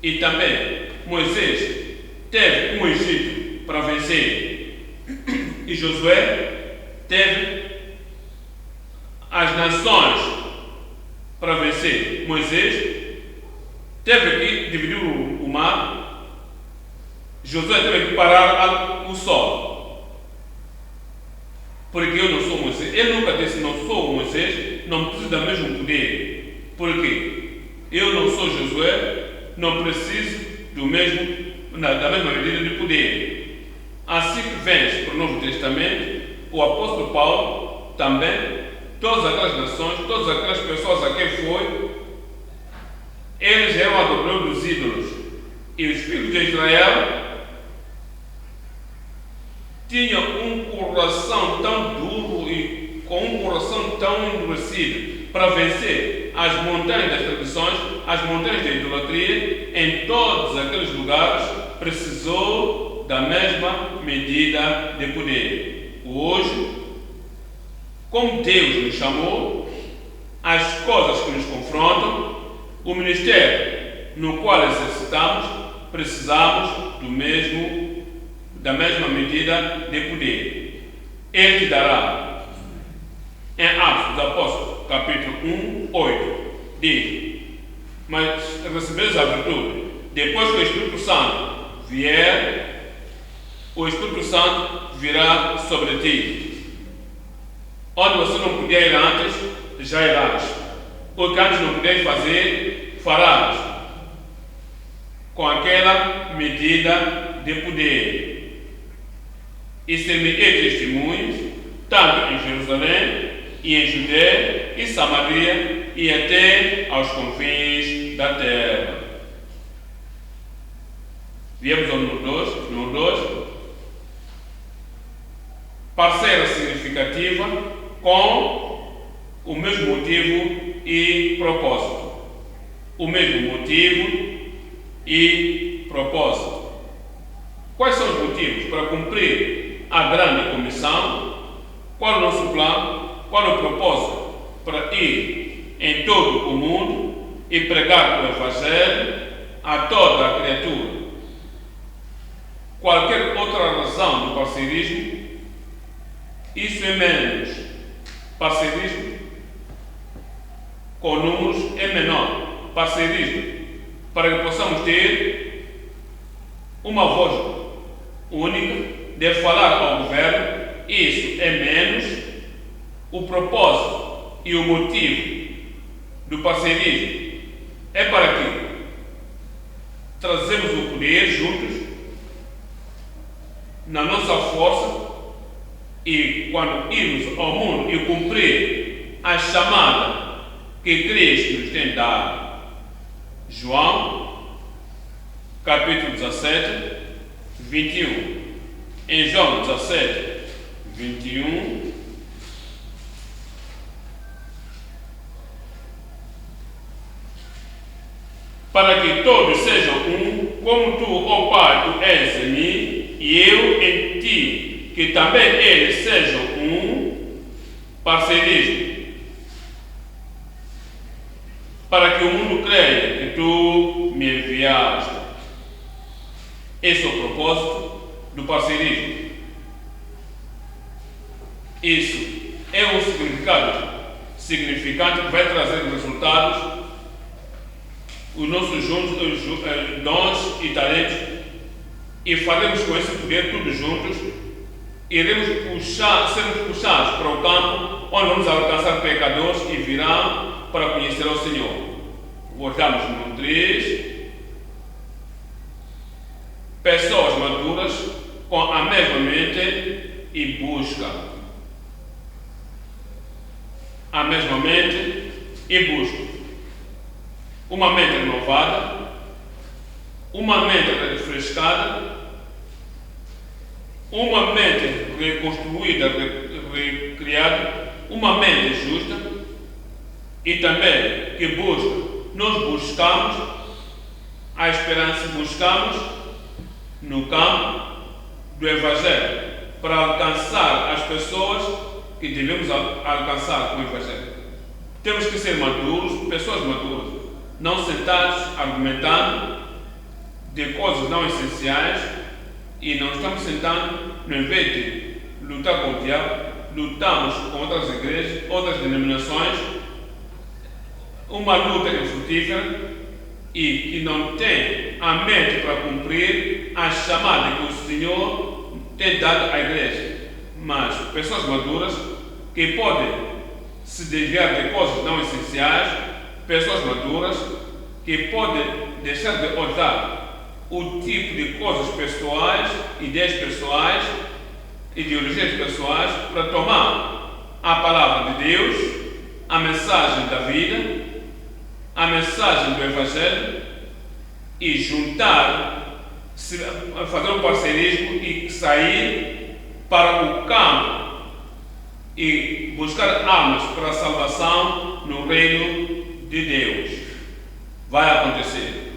E também Moisés teve um Egito para vencer, e Josué teve as nações para vencer. Moisés teve que dividir o mar. Josué teve que parar o sol. porque eu não sou Moisés. Ele nunca disse, não sou Moisés, não preciso do mesmo poder. Por quê? Eu não sou Josué, não preciso da mesma medida de poder. Assim que vens para o Novo Testamento, o apóstolo Paulo também, todas aquelas nações, todas aquelas pessoas a quem foi, eles eram adoradores dos ídolos. E os filhos de Israel tinham um coração tão duro e com um coração tão endurecido para vencer as montanhas das tradições, as montanhas da idolatria, em todos aqueles lugares, precisou da mesma medida de poder. Hoje, como Deus nos chamou, as coisas que nos confrontam, o ministério no qual exercitamos, precisamos da mesma medida de poder. Ele te dará. Em Atos dos Apóstolos, capítulo 1, 8, diz: mas recebereis a virtude, depois que o Espírito Santo vier, o Espírito Santo virá sobre ti. Onde você não podia ir antes, já irás. O que antes não podias fazer, farás. Com aquela medida de poder. E ser-me testemunhas, tanto em Jerusalém, e em Judeia, e Samaria, e até aos confins da terra. Viemos ao número 2. Parceira significativa com o mesmo motivo e propósito. O mesmo motivo e propósito. Quais são os motivos para cumprir a grande comissão? Qual é o nosso plano? Qual é o propósito para ir em todo o mundo e pregar o Evangelho a toda a criatura? Qualquer outra razão do parceirismo, isso é menos. Parceirismo com números é menor. Parceirismo para que possamos ter uma voz única de falar ao governo, isso é menos. O propósito e o motivo do parceirismo é para que trazemos o poder juntos, na nossa força, e quando irmos ao mundo e cumprir a chamada que Cristo nos tem dado. João, capítulo 17, 21. Em João 17, 21, para que todos sejam um, como tu, ó Pai, tu és em mim, e eu em ti, que também eles sejam um. Parceirismo, para que o mundo creia que tu me enviaste. Esse é o propósito do parceirismo. Isso é um significado significante que vai trazer resultados. Os nossos dons e talentos, e faremos com esse poder tudo juntos. Iremos sermos puxados para o campo onde vamos alcançar pecadores e virão para conhecer ao Senhor. Voltamos no 3. Pessoas maduras com a mesma mente e busca. A mesma mente e busca. Uma mente renovada, uma mente refrescada, uma mente reconstruída, recriada, uma mente justa e também que busca. Nós buscamos a esperança, buscamos no campo do Evangelho para alcançar as pessoas que devemos alcançar com o Evangelho. Temos que ser maduros, pessoas maduras. Não sentados argumentando de coisas não essenciais, e não estamos sentando, em vez de lutar com o diabo, lutamos com outras igrejas, outras denominações, uma luta infrutífera e que não tem a mente para cumprir a chamada que o Senhor tem dado à igreja. mas pessoas maduras que podem se desviar de coisas não essenciais, pessoas maduras que podem deixar de olhar o tipo de coisas pessoais, ideias pessoais, ideologias pessoais, para tomar a palavra de Deus, a mensagem da vida, a mensagem do Evangelho e juntar, fazer um parceirismo e sair para o campo e buscar almas para a salvação no reino de Deus. Vai acontecer.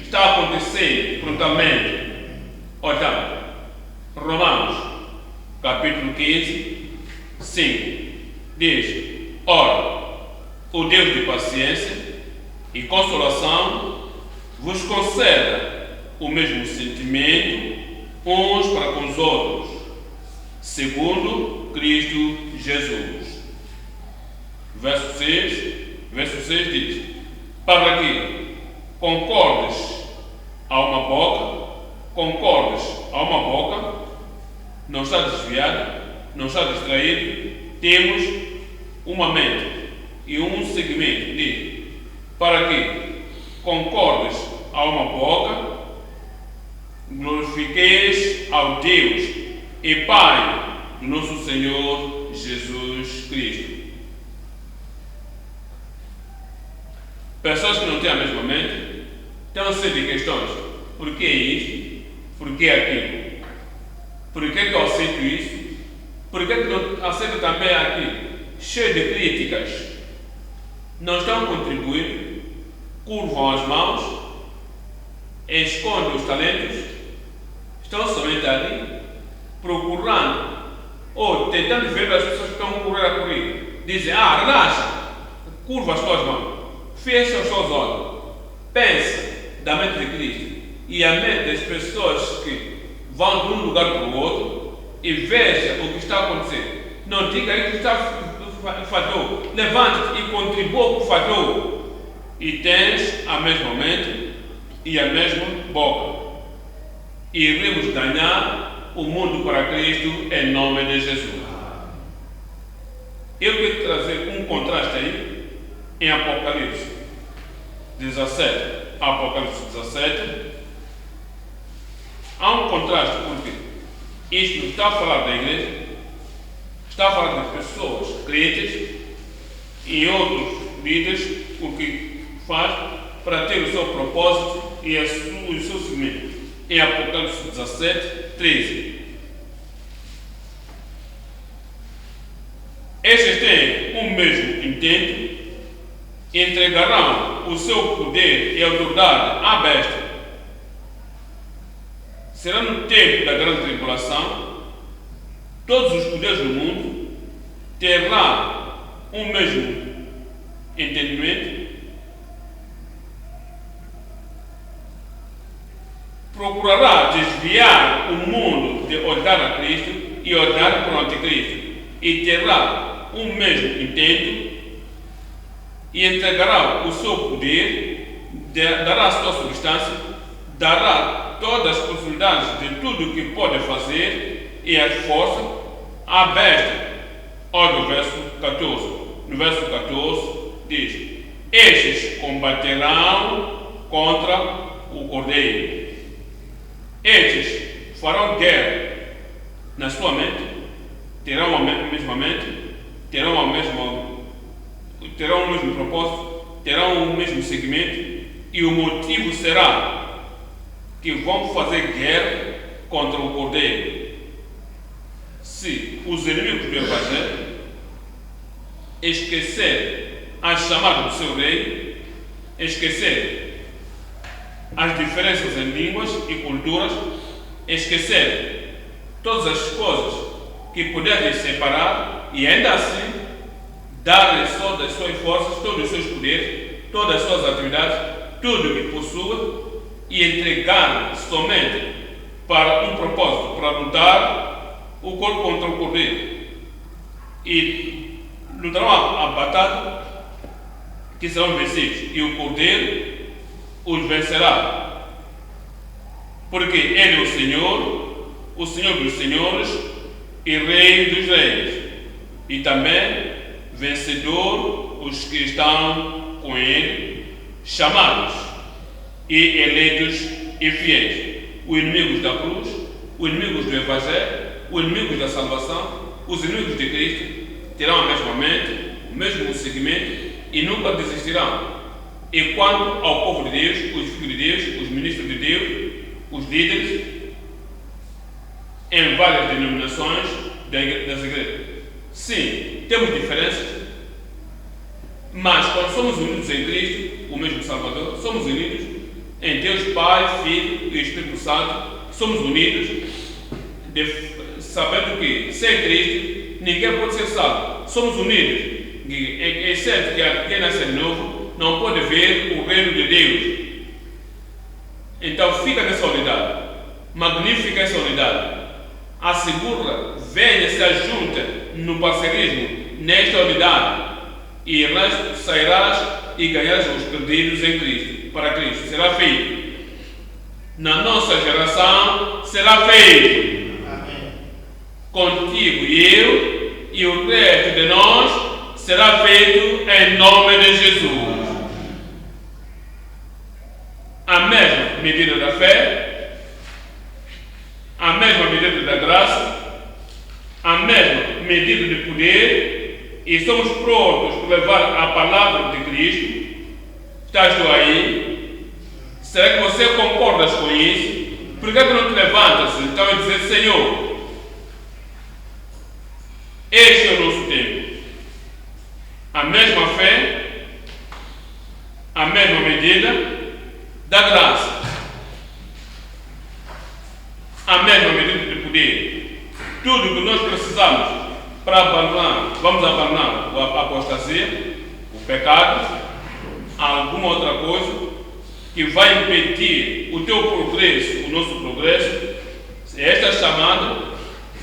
Está acontecendo prontamente. Olha, Romanos, capítulo 15, 5, diz: ora, o Deus de paciência e consolação vos conceda o mesmo sentimento uns para com os outros, segundo Cristo Jesus. Verso 6 diz: para que concordes a uma boca, não está desviado, não está distraído, temos uma mente e um segmento. Diz: para que concordes a uma boca, glorifiqueis ao Deus e Pai do nosso Senhor Jesus Cristo. Pessoas que não têm a mesma mente têm uma série de questões. Por que isso? Por que aquilo? Por que eu aceito isso? Por que não aceito também aquilo? Cheio de críticas. Não estão contribuindo, curvam as mãos, escondem os talentos, estão somente ali, procurando ou tentando ver as pessoas que estão correndo. Dizem: relaxa, curva as tuas mãos, fecha os teus olhos, pensa da mente de Cristo e a mente das pessoas que vão de um lugar para o outro e veja o que está acontecendo. Não diga aí que está falhou, levante-te e contribua com o falhou, e tens a mesma mente e a mesma boca. Iremos ganhar o mundo para Cristo em nome de Jesus. Eu quero trazer um contraste aí em Apocalipse 17. Apocalipse 17. Há um contraste porque isto está a falar da igreja, está a falar de pessoas crentes e outros líderes, o que faz para ter o seu propósito e o seu segmento. Em Apocalipse 17, 13. Estes têm o mesmo intento, entregarão o seu poder e autoridade à besta. Será no tempo da grande tribulação, todos os poderes do mundo terão o mesmo entendimento, procurará desviar o mundo de olhar a Cristo e olhar para o anticristo, e terá o mesmo intento e entregará o seu poder, dará a sua substância, dará todas as possibilidades de tudo o que pode fazer e as forças à besta. Olha o verso 14. No verso 14 diz: estes combaterão contra o Cordeiro. Estes farão guerra na sua mente, terão a mesma mente, terão o mesmo propósito, terão o mesmo segmento, e o motivo será que vão fazer guerra contra o Cordeiro. Se os inimigos do Evangelho esquecer a chamada do seu rei, esquecer as diferenças em línguas e culturas, esquecer todas as coisas que puderem separar e ainda assim dar-lhe todas as suas forças, todos os seus poderes, todas as suas atividades, tudo o que possua, e entregar somente para um propósito, para lutar o corpo contra o Cordeiro. E lutarão a batalha que serão vencidos, e o Cordeiro os vencerá, porque Ele é o Senhor, o Senhor dos senhores e Rei dos reis, e também vencedor os que estão com ele, chamados e eleitos e fiéis, os inimigos da cruz, os inimigos do Evangelho, os inimigos da salvação, os inimigos de Cristo, terão a mesma mente, o mesmo seguimento e nunca desistirão. E quanto ao povo de Deus, os filhos de Deus, os ministros de Deus, os líderes, em várias denominações das igrejas. Sim, temos diferenças, mas quando somos unidos em Cristo, o mesmo Salvador, somos unidos em Deus Pai, Filho e Espírito Santo, somos unidos, sabendo que sem Cristo ninguém pode ser salvo. Somos unidos, é certo que quem nasce de novo não pode ver o reino de Deus. Então fica nessa unidade, magnifica essa unidade, assegura, venha, se ajunta no parceirismo, nesta unidade, e sairás e ganharás os perdidos em Cristo, para Cristo. Será feito. Na nossa geração será feito. Amém. Contigo e eu, e o resto de nós será feito em nome de Jesus. A mesma medida da fé, a mesma medida da graça, a mesma medida de poder, e somos prontos para levar a palavra de Cristo. Estás tu aí? Será que você concordas com isso? Por que não te levantas então e dizer: Senhor, este é o nosso tempo. A mesma fé, a mesma medida da graça, a mesma medida de poder. Tudo que nós precisamos para abandonar, vamos abandonar a apostasia, o pecado, alguma outra coisa que vai impedir o teu progresso, o nosso progresso. É esta chamada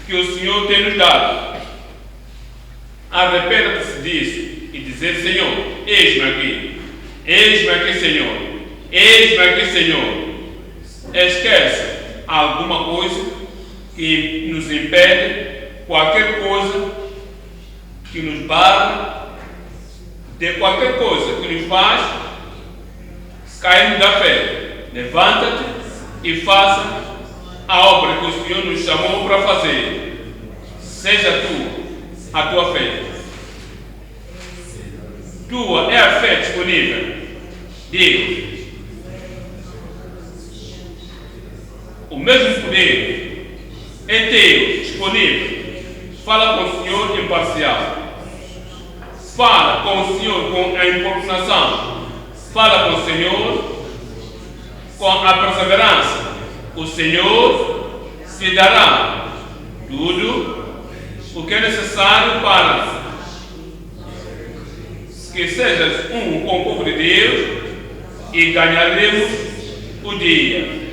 que o Senhor tem nos dado. Arrependa-se disso e dizer: Senhor, eis-me aqui, Senhor, eis-me aqui, Senhor. Esquece alguma coisa que nos impede, qualquer coisa que nos barra, de qualquer coisa que nos faz cairmos da fé. Levanta-te e faça a obra que o Senhor nos chamou para fazer. Seja a tua fé. Tua é a fé disponível. Digo, o mesmo poder é teu, disponível. Fala com o Senhor imparcial. Fala com o Senhor com a importunação. Fala com o Senhor com a perseverança. O Senhor te dará tudo o que é necessário para que sejas com o povo de Deus, e ganharemos o dia.